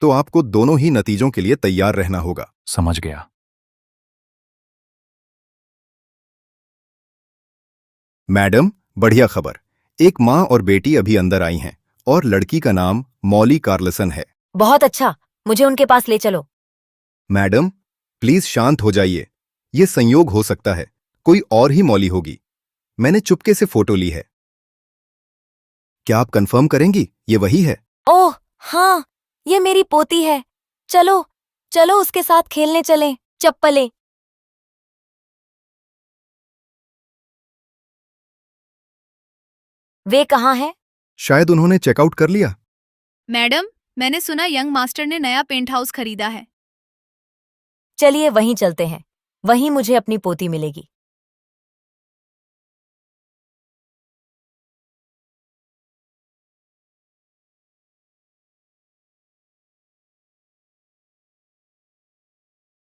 तो आपको दोनों ही नतीजों के लिए तैयार रहना होगा। समझ गया। मैडम, बढ़िया खबर। एक माँ और बेटी अभी अंदर आई हैं और लड़की का नाम मौली कार्लसन है। बहुत अच्छा, मुझे उनके पास ले चलो। मैडम, प्लीज शांत हो जाइए। ये संयोग हो सकता है, कोई और ही मौली होगी। मैंने चुपके से फोटो ली है। क्या आप कंफर्म करेंगी ये वही है? ओह हाँ, ये मेरी पोती है। चलो चलो उसके साथ खेलने चलें। चप्पलें। वे कहाँ हैं? शायद उन्होंने चेकआउट कर लिया। मैडम, मैंने सुना यंग मास्टर ने नया पेंट हाउस खरीदा है। चलिए वहीं चलते हैं, वहीं मुझे अपनी पोती मिलेगी।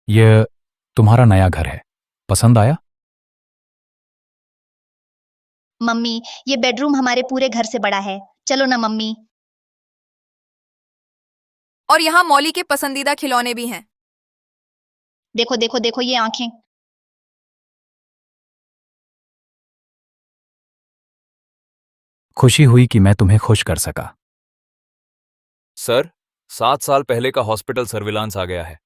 ये तुम्हारा नया घर है, पसंद आया? मम्मी, ये बेडरूम हमारे पूरे घर से बड़ा है। चलो ना मम्मी। और यहाँ मौली के पसंदीदा खिलौने भी हैं। देखो देखो देखो ये आंखें। खुशी हुई कि मैं तुम्हें खुश कर सका। सर, 7 साल पहले का हॉस्पिटल सर्विलांस आ गया है।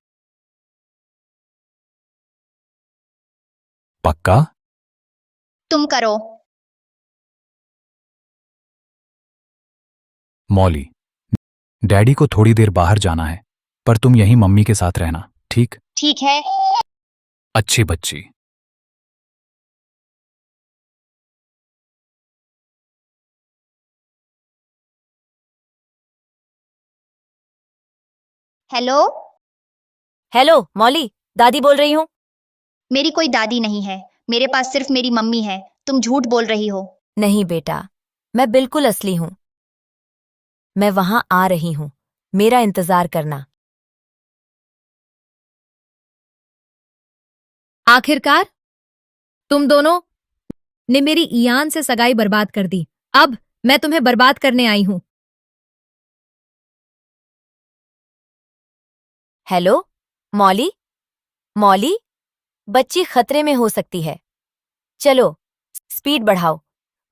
पक्का? तुम करो। मौली, डैडी को थोड़ी देर बाहर जाना है, पर तुम यहीं मम्मी के साथ रहना, ठीक? ठीक है। अच्छी बच्ची। हेलो। हेलो मौली, दादी बोल रही हूँ। मेरी कोई दादी नहीं है, मेरे पास सिर्फ मेरी मम्मी है। तुम झूठ बोल रही हो। नहीं बेटा, मैं बिल्कुल असली हूँ। मैं वहां आ रही हूँ, मेरा इंतजार करना। आखिरकार तुम दोनों ने मेरी इयान से सगाई बर्बाद कर दी। अब मैं तुम्हें बर्बाद करने आई हूं। हेलो मौली, मौली, बच्ची खतरे में हो सकती है। चलो स्पीड बढ़ाओ,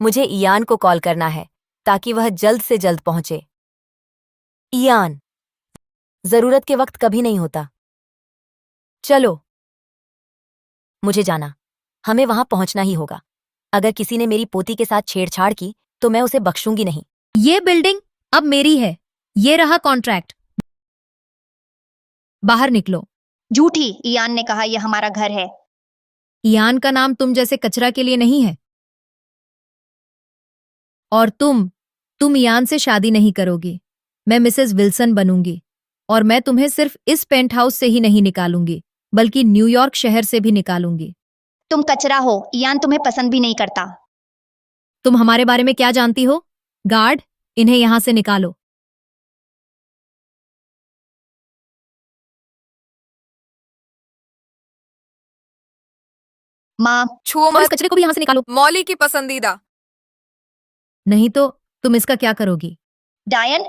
मुझे इयान को कॉल करना है ताकि वह जल्द से जल्द पहुंचे। इयान, जरूरत के वक्त कभी नहीं होता। चलो, मुझे जाना, हमें वहां पहुंचना ही होगा। अगर किसी ने मेरी पोती के साथ छेड़छाड़ की तो मैं उसे बख्शूंगी नहीं। ये बिल्डिंग अब मेरी है। ये रहा कॉन्ट्रैक्ट। बाहर निकलो। झूठी, इयान ने कहा यह हमारा घर है। इयान का नाम तुम जैसे कचरा के लिए नहीं है। और तुम इयान से शादी नहीं करोगी। मैं मिसेस विल्सन बनूंगी, और मैं तुम्हें सिर्फ इस पेंट हाउस से ही नहीं निकालूंगी, बल्कि न्यूयॉर्क शहर से भी निकालूंगी। तुम कचरा हो, इयान तुम्हें पसंद भी नहीं करता। तुम हमारे बारे में क्या जानती हो? गार्ड, इन्हें यहां से निकालो। माँ, छुओ और इस मत। कचरे को भी यहां से निकालो। मौली की पसंदीदा। नहीं तो तुम इसका क्या करोगी? डायन,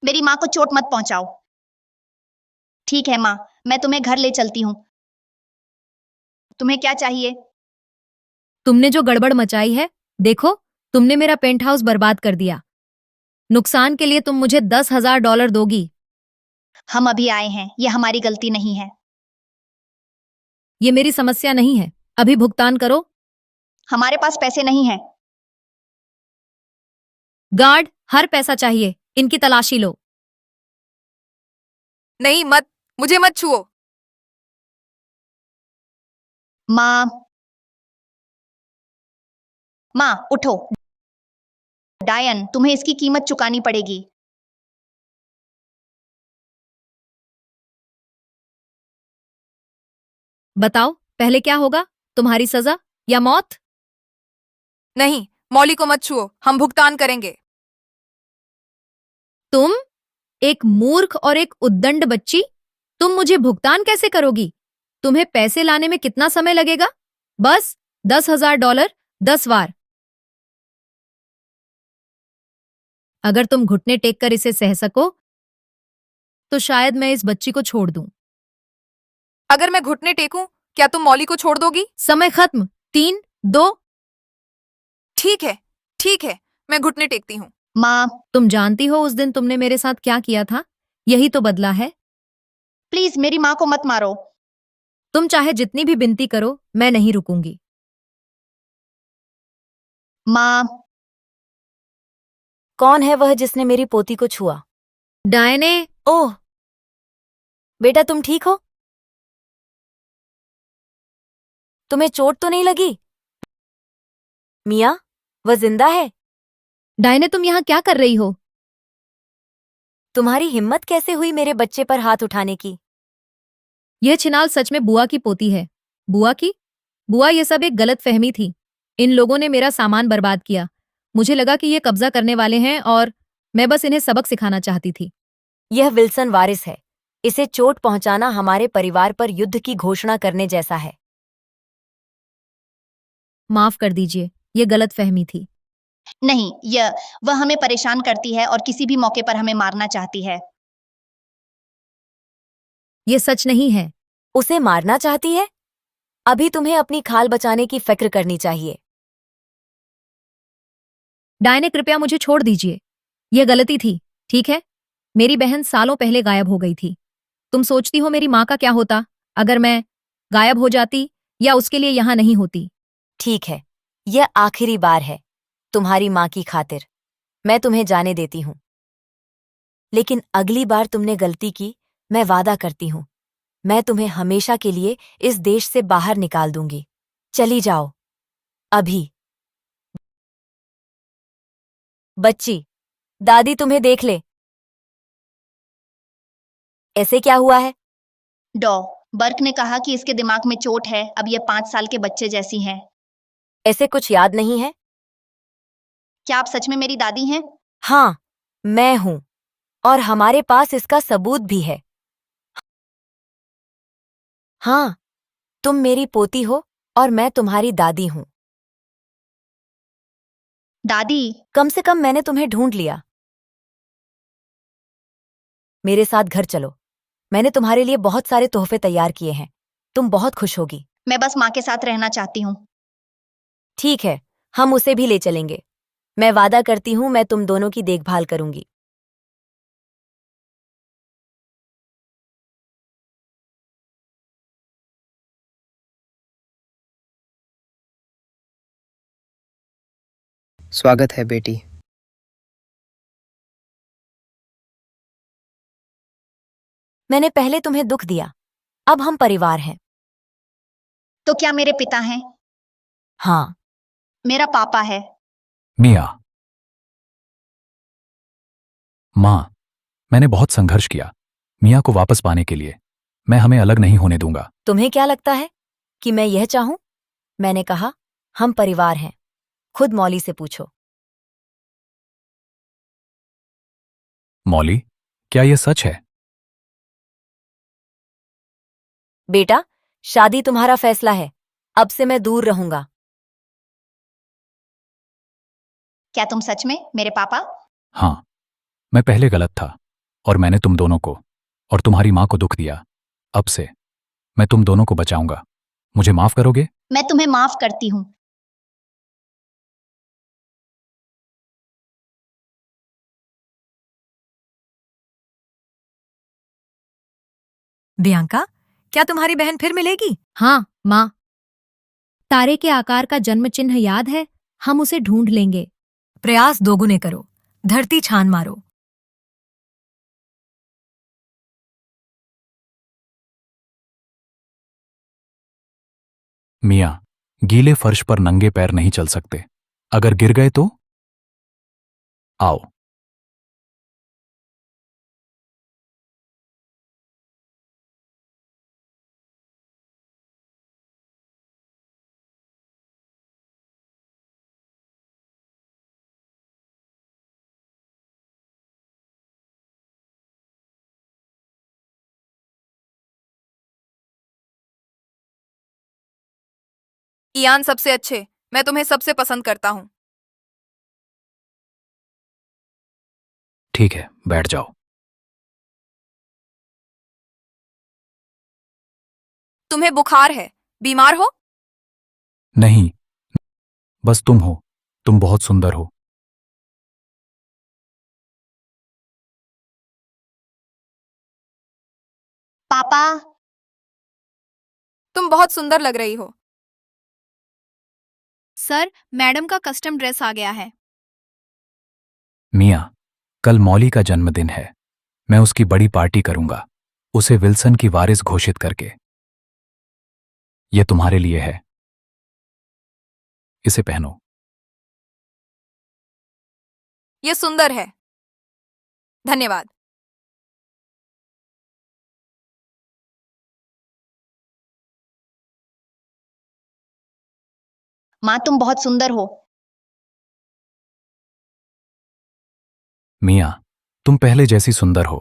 मेरी माँ को चोट मत पहुंचाओ। ठीक है माँ, मैं तुम्हें घर ले चलती हूँ। तुम्हें क्या चाहिए? तुमने जो गड़बड़ मचाई है, देखो, तुमने मेरा पेंट हाउस बर्बाद कर दिया। नुकसान के लिए तुम मुझे $10,000 दोगी। हम अभी आए हैं, यह हमारी गलती नहीं है। ये मेरी समस्या नहीं है। अभी भुगतान करो। हमारे पास पैसे नहीं हैं। गार्ड, हर पैसा चाहिए। इनकी तलाशी लो। नहीं, मत, मुझे मत छुओ। माँ, माँ उठो। डायन, तुम्हें इसकी कीमत चुकानी पड़ेगी। बताओ, पहले क्या होगा? तुम्हारी सजा या मौत? नहीं, मौली को मत छुओ, हम भुगतान करेंगे। तुम, एक मूर्ख और एक उद्दंड बच्ची, तुम मुझे भुगतान कैसे करोगी? तुम्हें पैसे लाने में कितना समय लगेगा? बस $10,000 10 बार। अगर तुम घुटने टेक कर इसे सह सको तो शायद मैं इस बच्ची को छोड़ दूं। अगर मैं घुटने टेकूं, क्या तुम मौली को छोड़ दोगी? समय खत्म। 3, 2। ठीक है, ठीक है, मैं घुटने टेकती हूँ। माँ, तुम जानती हो उस दिन तुमने मेरे साथ क्या किया था? यही तो बदला है। प्लीज मेरी माँ को मत मारो। तुम चाहे जितनी भी विनती करो, मैं नहीं रुकूंगी। माँ, कौन है वह जिसने मेरी पोती को छुआ? डायने, ओह, बेटा तुम ठीक हो? तुम्हें चोट तो नहीं लगी? मिया, वह जिंदा है? डायने तुम यहाँ क्या कर रही हो? तुम्हारी हिम्मत कैसे हुई मेरे बच्चे पर हाथ उठाने की? यह छिनाल सच में बुआ की पोती है। बुआ की? बुआ, ये सब एक गलत फहमी थी। इन लोगों ने मेरा सामान बर्बाद किया। मुझे लगा कि ये कब्जा करने वाले हैं और मैं बस इन्हें सबक सिखाना चाहती थी। यह विल्सन वारिस है। इसे चोट पहुंचाना हमारे परिवार पर युद्ध की घोषणा करने जैसा है। माफ कर दीजिए, ये गलत फहमी थी। नहीं, वह हमें परेशान करती है और किसी भी मौके पर हमें मारना चाहती है। ये सच नहीं है। उसे मारना चाहती है? अभी तुम्हें अपनी खाल बचाने की फिक्र करनी चाहिए। डायने, कृपया मुझे छोड़ दीजिए। यह गलती थी, ठीक है? मेरी बहन सालों पहले गायब हो गई थी। तुम सोचती हो मेरी माँ का क्या होता अगर मैं गायब हो जाती या उसके लिए यहाँ नहीं होती? ठीक है, यह आखिरी बार है। तुम्हारी माँ की खातिर मैं तुम्हें जाने देती हूँ। लेकिन अगली बार तुमने गलती की, मैं वादा करती हूँ, मैं तुम्हें हमेशा के लिए इस देश से बाहर निकाल दूंगी। चली जाओ अभी। बच्ची, दादी तुम्हें देख ले। ऐसे क्या हुआ है? बर्क ने कहा कि इसके दिमाग में चोट है। अब ये 5 साल के बच्चे जैसी हैं। ऐसे कुछ याद नहीं है? क्या आप सच में मेरी दादी हैं? हाँ, मैं हूं और हमारे पास इसका सबूत भी है। हाँ, तुम मेरी पोती हो और मैं तुम्हारी दादी हूं। दादी, कम से कम मैंने तुम्हें ढूंढ लिया। मेरे साथ घर चलो, मैंने तुम्हारे लिए बहुत सारे तोहफे तैयार किए हैं। तुम बहुत खुश होगी। मैं बस माँ के साथ रहना चाहती हूँ। ठीक है, हम उसे भी ले चलेंगे। मैं वादा करती हूं मैं तुम दोनों की देखभाल करूंगी। स्वागत है बेटी। मैंने पहले तुम्हें दुख दिया, अब हम परिवार हैं। तो क्या मेरे पिता हैं? हाँ, मेरा पापा है। मिया, माँ, मैंने बहुत संघर्ष किया मिया को वापस पाने के लिए। मैं हमें अलग नहीं होने दूंगा। तुम्हें क्या लगता है कि मैं यह चाहूं? मैंने कहा, हम परिवार हैं। खुद मौली से पूछो। मौली, क्या यह सच है? बेटा, शादी तुम्हारा फैसला है। अब से मैं दूर रहूंगा। क्या तुम सच में मेरे पापा? हाँ, मैं पहले गलत था और मैंने तुम दोनों को और तुम्हारी माँ को दुख दिया। अब से मैं तुम दोनों को बचाऊंगा। मुझे माफ करोगे? मैं तुम्हें माफ करती हूँ। बियांका, क्या तुम्हारी बहन फिर मिलेगी? हाँ, माँ। तारे के आकार का जन्म चिन्ह याद है? हम उसे ढूंढ लेंगे। प्रयास दोगुने करो, धरती छान मारो। मिया, गीले फर्श पर नंगे पैर नहीं चल सकते। अगर गिर गए तो? आओ। इयान सबसे अच्छे, मैं तुम्हें सबसे पसंद करता हूँ। ठीक है, बैठ जाओ। तुम्हें बुखार है? बीमार हो? नहीं, बस तुम हो। तुम बहुत सुंदर हो। पापा। तुम बहुत सुंदर लग रही हो। सर, मैडम का कस्टम ड्रेस आ गया है। मिया, कल मौली का जन्मदिन है। मैं उसकी बड़ी पार्टी करूंगा, उसे विल्सन की वारिस घोषित करके। यह तुम्हारे लिए है, इसे पहनो। ये सुंदर है। धन्यवाद। माँ, तुम बहुत सुंदर हो। मिया, तुम पहले जैसी सुंदर हो।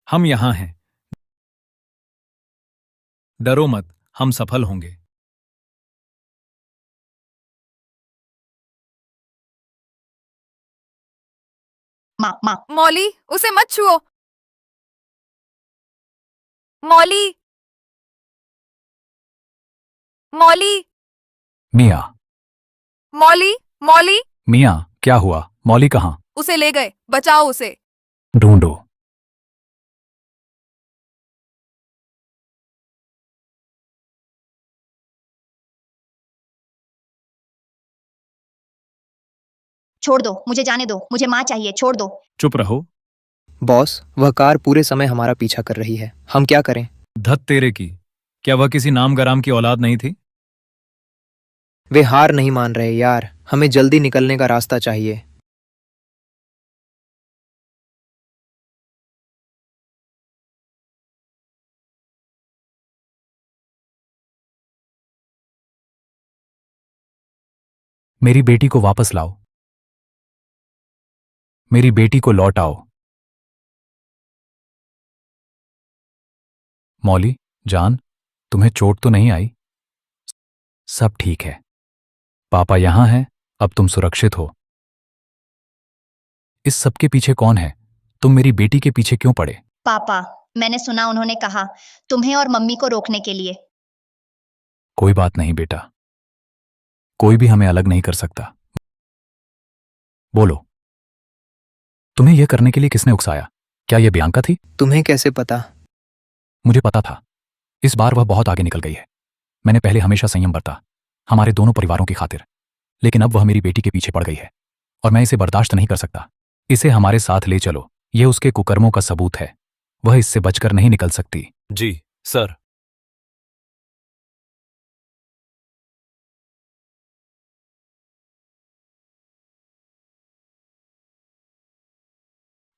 हम यहां हैं, डरो मत, हम सफल होंगे। माँ। मौली, उसे मत छुओ। मौली। मौली। मिया। मौली। मौली। मिया, क्या हुआ? मौली कहाँ? उसे ले गए, बचाओ उसे। ढूंढो। छोड़ दो, मुझे जाने दो, मुझे माँ चाहिए, छोड़ दो। चुप रहो। बॉस, वह कार पूरे समय हमारा पीछा कर रही है, हम क्या करें? धत तेरे की, क्या वह किसी नाम गराम की औलाद नहीं थी? वे हार नहीं मान रहे यार, हमें जल्दी निकलने का रास्ता चाहिए। मेरी बेटी को वापस लाओ। मेरी बेटी को लौटाओ। मौली जान, तुम्हें चोट तो नहीं आई? सब ठीक है, पापा यहां हैं, अब तुम सुरक्षित हो। इस सब के पीछे कौन है? तुम मेरी बेटी के पीछे क्यों पड़े? पापा, मैंने सुना उन्होंने कहा तुम्हें और मम्मी को रोकने के लिए। कोई बात नहीं बेटा, कोई भी हमें अलग नहीं कर सकता। बोलो, तुम्हें यह करने के लिए किसने उकसाया? क्या यह बियांका थी? तुम्हें कैसे पता? मुझे पता था, इस बार वह बहुत आगे निकल गई है। मैंने पहले हमेशा संयम बरता, हमारे दोनों परिवारों की खातिर, लेकिन अब वह मेरी बेटी के पीछे पड़ गई है और मैं इसे बर्दाश्त नहीं कर सकता। इसे हमारे साथ ले चलो, यह उसके कुकर्मों का सबूत है। वह इससे बचकर नहीं निकल सकती। जी सर।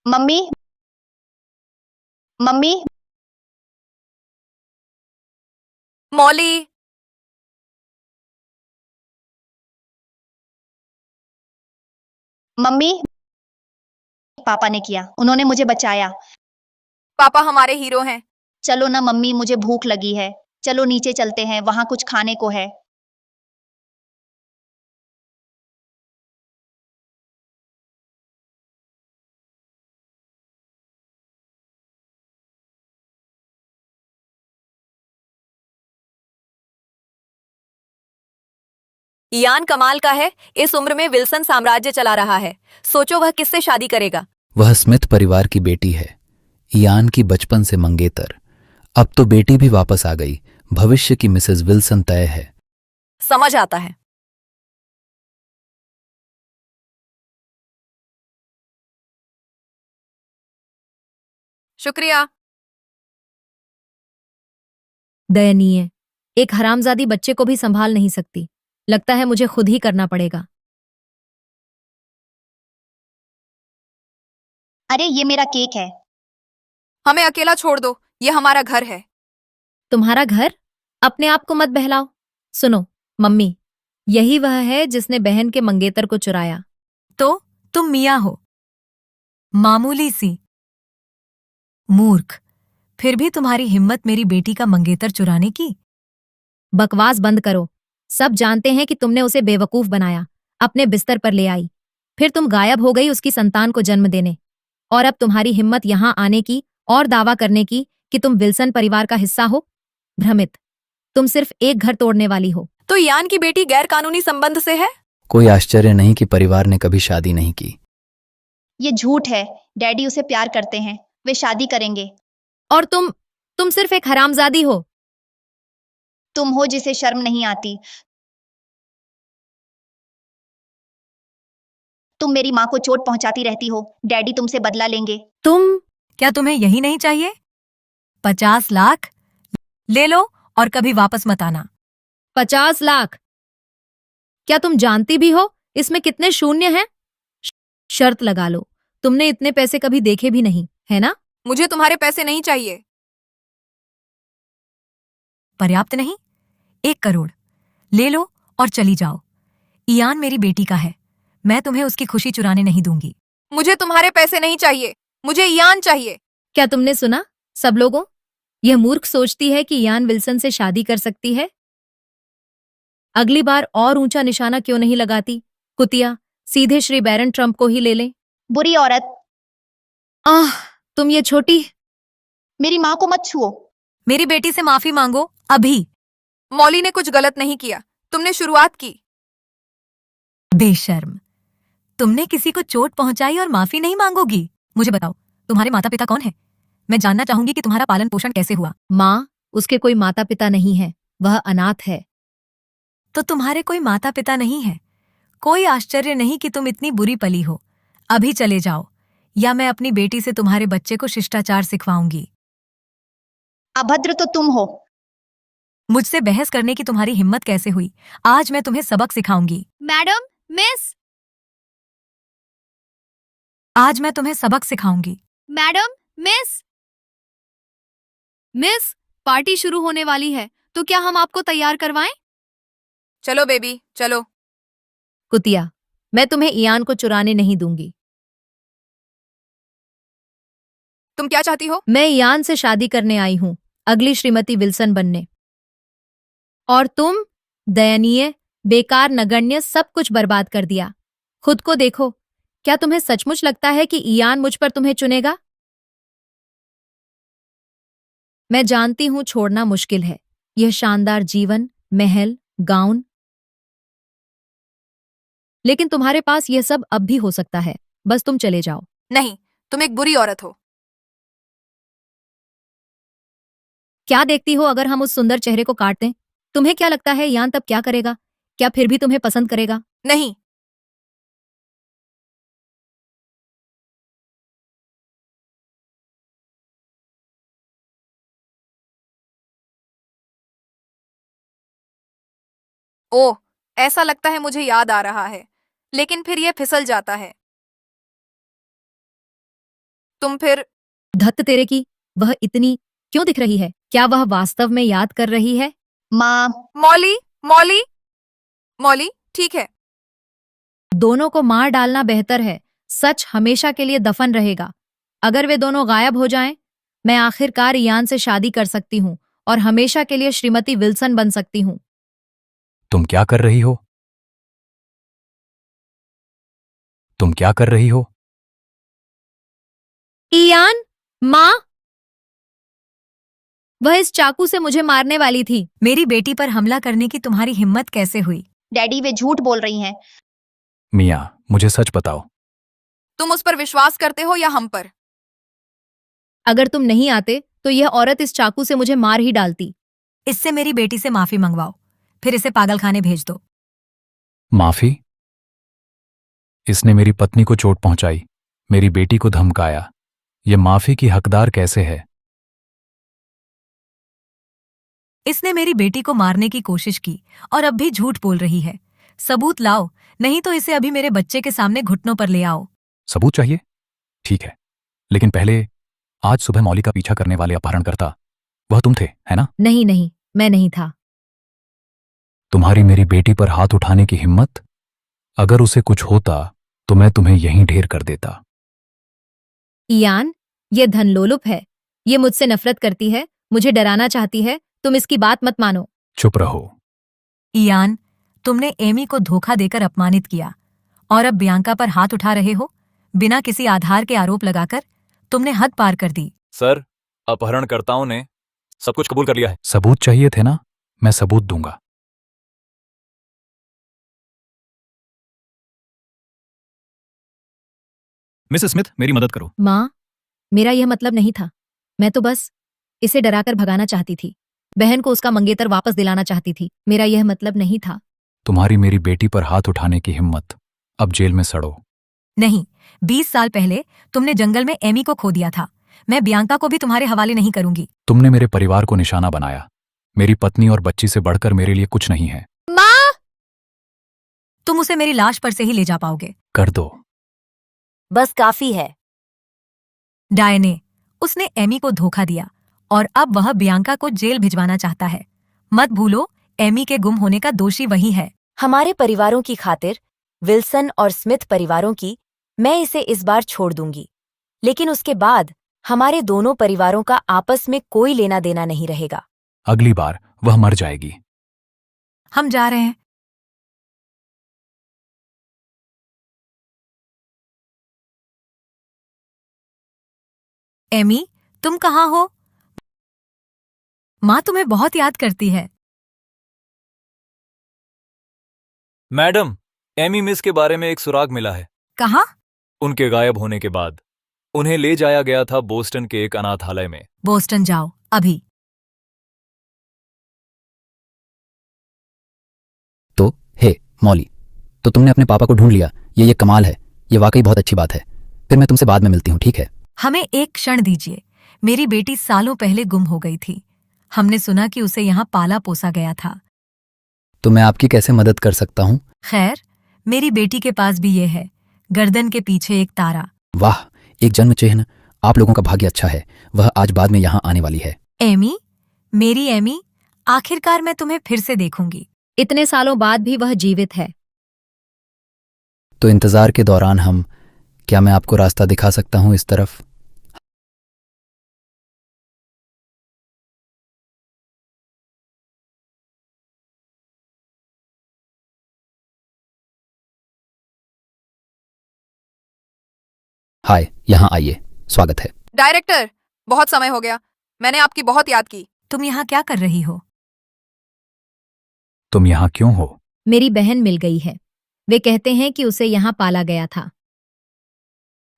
मम्मी। मम्मी। मौली। मम्मी। पापा ने किया, उन्होंने मुझे बचाया। पापा हमारे हीरो हैं। चलो ना मम्मी, मुझे भूख लगी है, चलो नीचे चलते हैं, वहां कुछ खाने को है। इयान कमाल का है, इस उम्र में विल्सन साम्राज्य चला रहा है। सोचो वह किससे शादी करेगा। वह स्मिथ परिवार की बेटी है, इयान की बचपन से मंगेतर। अब तो बेटी भी वापस आ गई, भविष्य की मिसेस विल्सन तय है। समझ आता है। शुक्रिया। दयनीय, एक हरामजादी बच्चे को भी संभाल नहीं सकती। लगता है मुझे खुद ही करना पड़ेगा। अरे ये मेरा केक है। हमें अकेला छोड़ दो, ये हमारा घर है। तुम्हारा घर? अपने आप को मत बहलाओ। सुनो मम्मी, यही वह है जिसने बहन के मंगेतर को चुराया। तो तुम मियाँ हो, मामूली सी मूर्ख, फिर भी तुम्हारी हिम्मत मेरी बेटी का मंगेतर चुराने की। बकवास बंद करो। सब जानते हैं कि तुमने उसे बेवकूफ बनाया, अपने बिस्तर पर ले आई, फिर तुम गायब हो गई उसकी संतान को जन्म देने, और अब तुम्हारी हिम्मत यहां आने की और दावा करने की कि तुम विल्सन परिवार का हिस्सा हो। भ्रमित, तुम सिर्फ एक घर तोड़ने वाली हो। तो इयान की बेटी गैर कानूनी संबंध से है? कोई आश्चर्य नहीं कि परिवार ने कभी शादी नहीं की। ये झूठ है। डैडी उसे प्यार करते हैं, वे शादी करेंगे। और तुम सिर्फ एक हरामजादी हो। तुम हो जिसे शर्म नहीं आती। तुम मेरी माँ को चोट पहुंचाती रहती हो। डैडी तुमसे बदला लेंगे। क्या तुम्हें यही नहीं चाहिए? 50 लाख ले लो और कभी वापस मत आना। 50 लाख? क्या तुम जानती भी हो इसमें कितने शून्य हैं? शर्त लगा लो, तुमने इतने पैसे कभी देखे भी नहीं, है ना? मुझे तुम्हारे पैसे नहीं चाहिए। पर्याप्त नहीं? 1 करोड़ ले लो और चली जाओ। इयान मेरी बेटी का है, मैं तुम्हें उसकी खुशी चुराने नहीं दूंगी। मुझे तुम्हारे पैसे नहीं चाहिए, मुझे इयान चाहिए। क्या तुमने सुना सब लोगों? यह मूर्ख सोचती है कि इयान विल्सन से शादी कर सकती है। अगली बार और ऊंचा निशाना क्यों नहीं लगाती? कुतिया, सीधे श्री बैरन ट्रंप को ही ले लें। बुरी औरत। तुम ये छोटी। मेरी माँ को मत छुओ। मेरी बेटी से माफी मांगो अभी। मौली ने कुछ गलत नहीं किया, तुमने शुरुआत की। बेशर्म, तुमने किसी को चोट पहुंचाई और माफी नहीं मांगोगी? मुझे बताओ, तुम्हारे माता पिता कौन है? मैं जानना चाहूंगी कि तुम्हारा पालन पोषण कैसे हुआ। माँ, उसके कोई माता पिता नहीं है, वह अनाथ है। तो तुम्हारे कोई माता पिता नहीं है? कोई आश्चर्य नहीं कि तुम इतनी बुरी पली हो। अभी चले जाओ, या मैं अपनी बेटी से तुम्हारे बच्चे को शिष्टाचार सिखवाऊंगी। अभद्र तो तुम हो। मुझसे बहस करने की तुम्हारी हिम्मत कैसे हुई? आज मैं तुम्हें सबक सिखाऊंगी। मैडम, मिस, आज मैं तुम्हें सबक सिखाऊंगी। मैडम, मिस, पार्टी शुरू होने वाली है, तो क्या हम आपको तैयार करवाएं? चलो बेबी, चलो। कुतिया, मैं तुम्हें इयान को चुराने नहीं दूंगी। तुम क्या चाहती हो? मैं इयान से शादी करने आई हूं, अगली श्रीमती विल्सन बनने। और तुम दयनीय, बेकार, नगण्य, सब कुछ बर्बाद कर दिया। खुद को देखो, क्या तुम्हें सचमुच लगता है कि इयान मुझ पर तुम्हें चुनेगा? मैं जानती हूं छोड़ना मुश्किल है, यह शानदार जीवन, महल, गाउन, लेकिन तुम्हारे पास यह सब अब भी हो सकता है। बस तुम चले जाओ। नहीं, तुम एक बुरी औरत हो। क्या देखती हो अगर हम उस सुंदर चेहरे को काट दें? तुम्हें क्या लगता है इयान तब क्या करेगा? क्या फिर भी तुम्हें पसंद करेगा? नहीं। ओह, ऐसा लगता है मुझे याद आ रहा है, लेकिन फिर यह फिसल जाता है। तुम फिर धत्त तेरे की, वह इतनी क्यों दिख रही है? क्या वह वास्तव में याद कर रही है? माँ, मौली, मौली, मौली, ठीक है। दोनों को मार डालना बेहतर है। सच हमेशा के लिए दफन रहेगा। अगर वे दोनों गायब हो जाएं, मैं आखिरकार इयान से शादी कर सकती हूँ और हमेशा के लिए श्रीमती विल्सन बन सकती हूँ। तुम क्या कर रही हो? तुम क्या कर रही हो? इयान, माँ, वह इस चाकू से मुझे मारने वाली थी। मेरी बेटी पर हमला करने की तुम्हारी हिम्मत कैसे हुई? डैडी वे झूठ बोल रही हैं। मियाँ, मुझे सच बताओ। तुम उस पर विश्वास करते हो या हम पर? अगर तुम नहीं आते तो यह औरत इस चाकू से मुझे मार ही डालती। इससे मेरी बेटी से माफी मंगवाओ, फिर इसे पागलखाने भेज दो। माफी? इसने मेरी पत्नी को चोट पहुंचाई, मेरी बेटी को धमकाया। ये माफी की हकदार कैसे है? इसने मेरी बेटी को मारने की कोशिश की और अब भी झूठ बोल रही है। सबूत लाओ, नहीं तो इसे अभी मेरे बच्चे के सामने घुटनों पर ले आओ। सबूत चाहिए? ठीक है, लेकिन पहले आज सुबह मौली का पीछा करने वाले अपहरणकर्ता, वह तुम थे, है ना? नहीं, मैं नहीं था। तुम्हारी मेरी बेटी पर हाथ उठाने की हिम्मत? अगर उसे कुछ होता तो मैं तुम्हें यहीं ढेर कर देता। इयान, ये धनलोलुप है, ये मुझसे नफरत करती है, मुझे डराना चाहती है। तुम इसकी बात मत मानो। चुप रहो। इयान, तुमने एमी को धोखा देकर अपमानित किया और अब बियांका पर हाथ उठा रहे हो बिना किसी आधार के आरोप लगाकर। तुमने हद पार कर दी। सर, अपहरणकर्ताओं ने सब कुछ कबूल कर लिया है। सबूत चाहिए थे ना? मैं सबूत दूंगा। मिसेस स्मिथ, मेरी मदद करो। माँ, मेरा यह मतलब नहीं था। मैं तो बस इसे डराकर भगाना चाहती थी। बहन को उसका मंगेतर वापस दिलाना चाहती थी। मेरा यह मतलब नहीं था। तुम्हारी मेरी बेटी पर हाथ उठाने की हिम्मत, अब जेल में सड़ो। नहीं, 20 साल पहले तुमने जंगल में एमी को खो दिया था। मैं बियांका को भी तुम्हारे हवाले नहीं करूंगी। तुमने मेरे परिवार को निशाना बनाया। मेरी पत्नी और बच्ची से बढ़कर मेरे लिए कुछ नहीं है। माँ! तुम उसे मेरी लाश पर से ही ले जा पाओगे। कर दो। बस काफी है। डायने, उसने एमी को धोखा दिया और अब वह बियांका को जेल भिजवाना चाहता है। मत भूलो, एमी के गुम होने का दोषी वही है। हमारे परिवारों की खातिर, विल्सन और स्मिथ परिवारों की, मैं इसे इस बार छोड़ दूंगी। लेकिन उसके बाद हमारे दोनों परिवारों का आपस में कोई लेना देना नहीं रहेगा। अगली बार वह मर जाएगी। हम जा रहे हैं। एमी, तुम कहाँ हो? माँ तुम्हें बहुत याद करती है। मैडम, एमी मिस के बारे में एक सुराग मिला है। कहाँ? उनके गायब होने के बाद उन्हें ले जाया गया था बोस्टन के एक अनाथालय में। बोस्टन जाओ, अभी। तो हे मौली, तो तुमने अपने पापा को ढूंढ लिया। ये कमाल है। ये वाकई बहुत अच्छी बात है। फिर मैं तुमसे बाद में मिलती हूँ, ठीक है? हमें एक क्षण दीजिए। मेरी बेटी सालों पहले गुम हो गई थी। हमने सुना कि उसे यहाँ पाला पोसा गया था। तो मैं आपकी कैसे मदद कर सकता हूँ? खैर, मेरी बेटी के पास भी ये है, गर्दन के पीछे एक तारा। वाह, एक जन्म चिन्ह। आप लोगों का भाग्य अच्छा है। वह आज बाद में यहाँ आने वाली है। एमी, मेरी एमी, आखिरकार मैं तुम्हें फिर से देखूंगी। इतने सालों बाद भी वह जीवित है। तो इंतजार के दौरान क्या मैं आपको रास्ता दिखा सकता हूँ इस तरफ? हाय, यहाँ आइए। स्वागत है। डायरेक्टर, बहुत समय हो गया। मैंने आपकी बहुत याद की। तुम यहाँ क्या कर रही हो? तुम यहाँ क्यों हो? मेरी बहन मिल गई है। वे कहते हैं कि उसे यहाँ पाला गया था।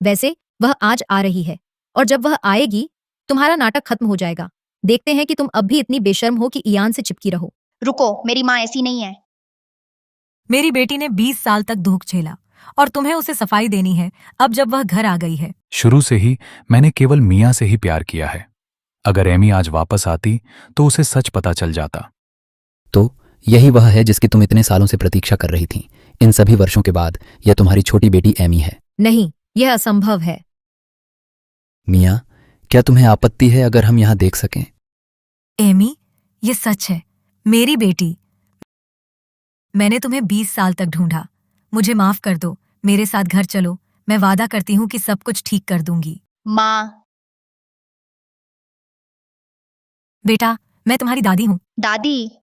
वैसे वह आज आ रही है और जब वह आएगी तुम्हारा नाटक खत्म हो जाएगा। देखते हैं कि तुम अब भी इतनी बेशर्म हो कि इयान से चिपकी रहो। रुको, मेरी माँ ऐसी नहीं है। मेरी बेटी ने 20 साल तक दुख झेला और तुम्हें उसे सफाई देनी है अब जब वह घर आ गई है। शुरू से ही मैंने केवल मिया से ही प्यार किया है। अगर एमी आज वापस आती तो उसे सच पता चल जाता। तो यही वह है जिसकी तुम इतने सालों से प्रतीक्षा कर रही थी। इन सभी वर्षों के बाद यह तुम्हारी छोटी बेटी एमी है। नहीं, यह असंभव है। मिया, क्या तुम्हें आपत्ति है अगर हम यहाँ देख सकें? एमी, ये सच है। मेरी बेटी। मैंने तुम्हें 20 साल तक ढूंढा। मुझे माफ कर दो। मेरे साथ घर चलो। मैं वादा करती हूँ कि सब कुछ ठीक कर दूंगी। माँ। बेटा, मैं तुम्हारी दादी हूँ। दादी।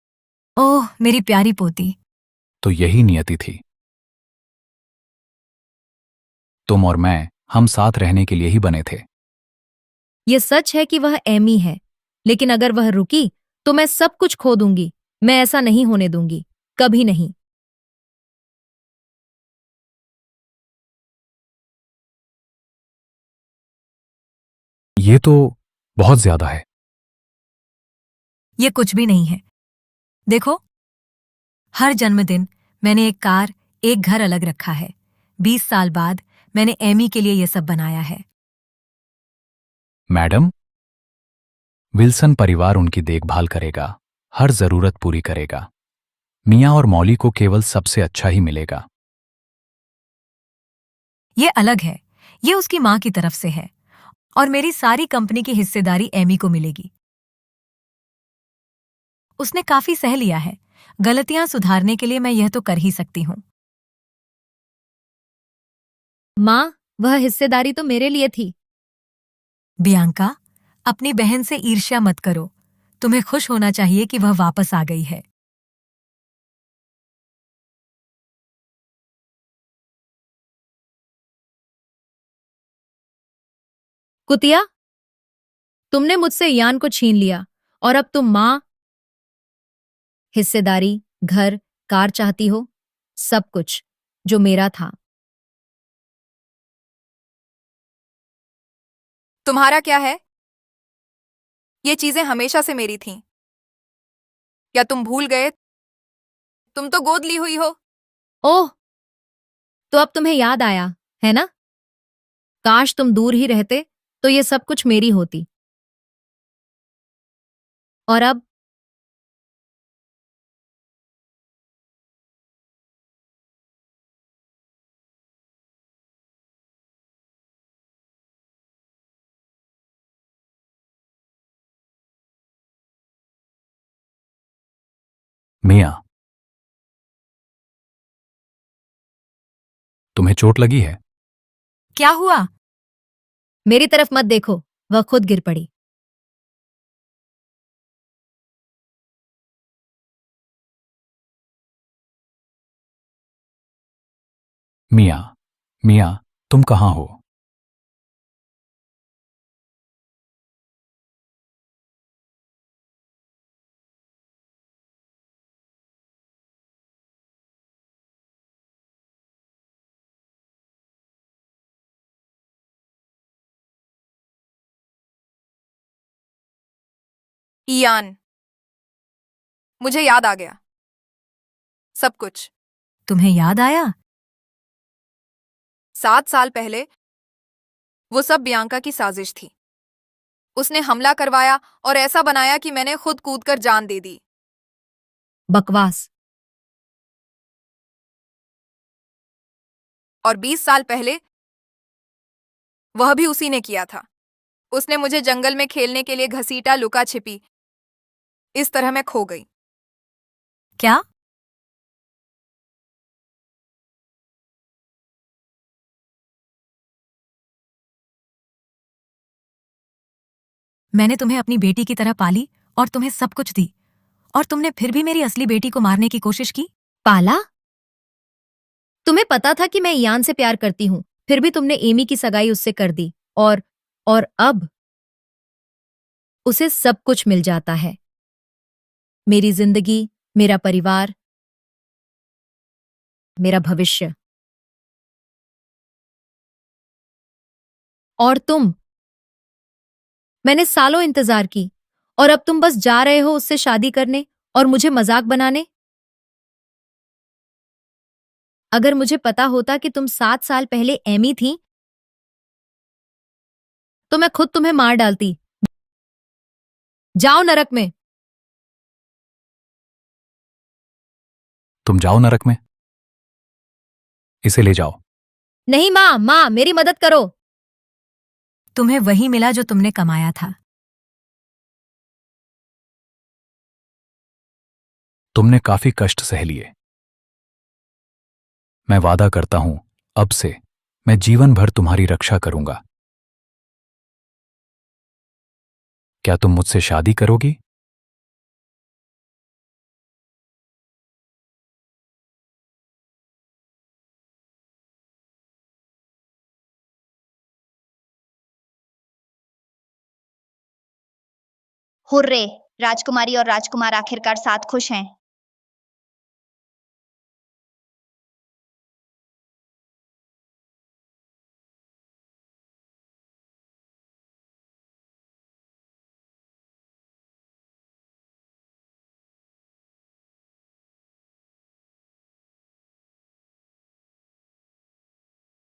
ओह, मेरी प्यारी पोती। तो यही नियति थी। तुम और मैं, हम साथ रहने के लिए ही बने थे। ये सच है कि वह एमी है, लेकिन अगर वह रुकी तो मैं सब कुछ खो दूंगी। मैं ऐसा नहीं होने दूंगी, कभी नहीं। ये तो बहुत ज्यादा है। ये कुछ भी नहीं है। देखो, हर जन्मदिन मैंने एक कार, एक घर अलग रखा है। 20 साल बाद मैंने एमी के लिए यह सब बनाया है। मैडम, विल्सन परिवार उनकी देखभाल करेगा, हर जरूरत पूरी करेगा। मिया और मौली को केवल सबसे अच्छा ही मिलेगा। ये अलग है। ये उसकी माँ की तरफ से है और मेरी सारी कंपनी की हिस्सेदारी एमी को मिलेगी। उसने काफी सह लिया है। गलतियां सुधारने के लिए मैं यह तो कर ही सकती हूँ। माँ, वह हिस्सेदारी तो मेरे लिए थी। बियांका, अपनी बहन से ईर्ष्या मत करो। तुम्हें खुश होना चाहिए कि वह वापस आ गई है। कुतिया, तुमने मुझसे यान को छीन लिया और अब तुम माँ, हिस्सेदारी, घर, कार चाहती हो। सब कुछ जो मेरा था। तुम्हारा क्या है? ये चीजें हमेशा से मेरी थीं। या तुम भूल गए? तुम तो गोद ली हुई हो। ओह, तो अब तुम्हें याद आया, है ना? काश तुम दूर ही रहते तो ये सब कुछ मेरी होती। और अब मिया, तुम्हें चोट लगी है? क्या हुआ? मेरी तरफ मत देखो, वह खुद गिर पड़ी। मिया, मिया, तुम कहाँ हो? ईयान, मुझे याद आ गया सब कुछ। तुम्हें याद आया? 7 साल पहले वो सब बियांका की साजिश थी। उसने हमला करवाया और ऐसा बनाया कि मैंने खुद कूदकर जान दे दी। बकवास। और 20 साल पहले वह भी उसी ने किया था। उसने मुझे जंगल में खेलने के लिए घसीटा, लुका छिपी। इस तरह मैं खो गई। क्या? मैंने तुम्हें अपनी बेटी की तरह पाली और तुम्हें सब कुछ दी, और तुमने फिर भी मेरी असली बेटी को मारने की कोशिश की। पाला? तुम्हें पता था कि मैं इयान से प्यार करती हूँ, फिर भी तुमने एमी की सगाई उससे कर दी, और अब उसे सब कुछ मिल जाता है। मेरी जिंदगी, मेरा परिवार, मेरा भविष्य। और तुम? मैंने सालों इंतजार की, और अब तुम बस जा रहे हो उससे शादी करने और मुझे मजाक बनाने। अगर मुझे पता होता कि तुम 7 साल पहले एमी थी, तो मैं खुद तुम्हें मार डालती। जाओ नरक में। तुम जाओ नरक में। इसे ले जाओ। नहीं माँ, मेरी मदद करो। तुम्हें वही मिला जो तुमने कमाया था। तुमने काफी कष्ट सह लिए। मैं वादा करता हूं, अब से मैं जीवन भर तुम्हारी रक्षा करूंगा। क्या तुम मुझसे शादी करोगी? हुर्रे, राजकुमारी और राजकुमार आखिरकार साथ खुश हैं।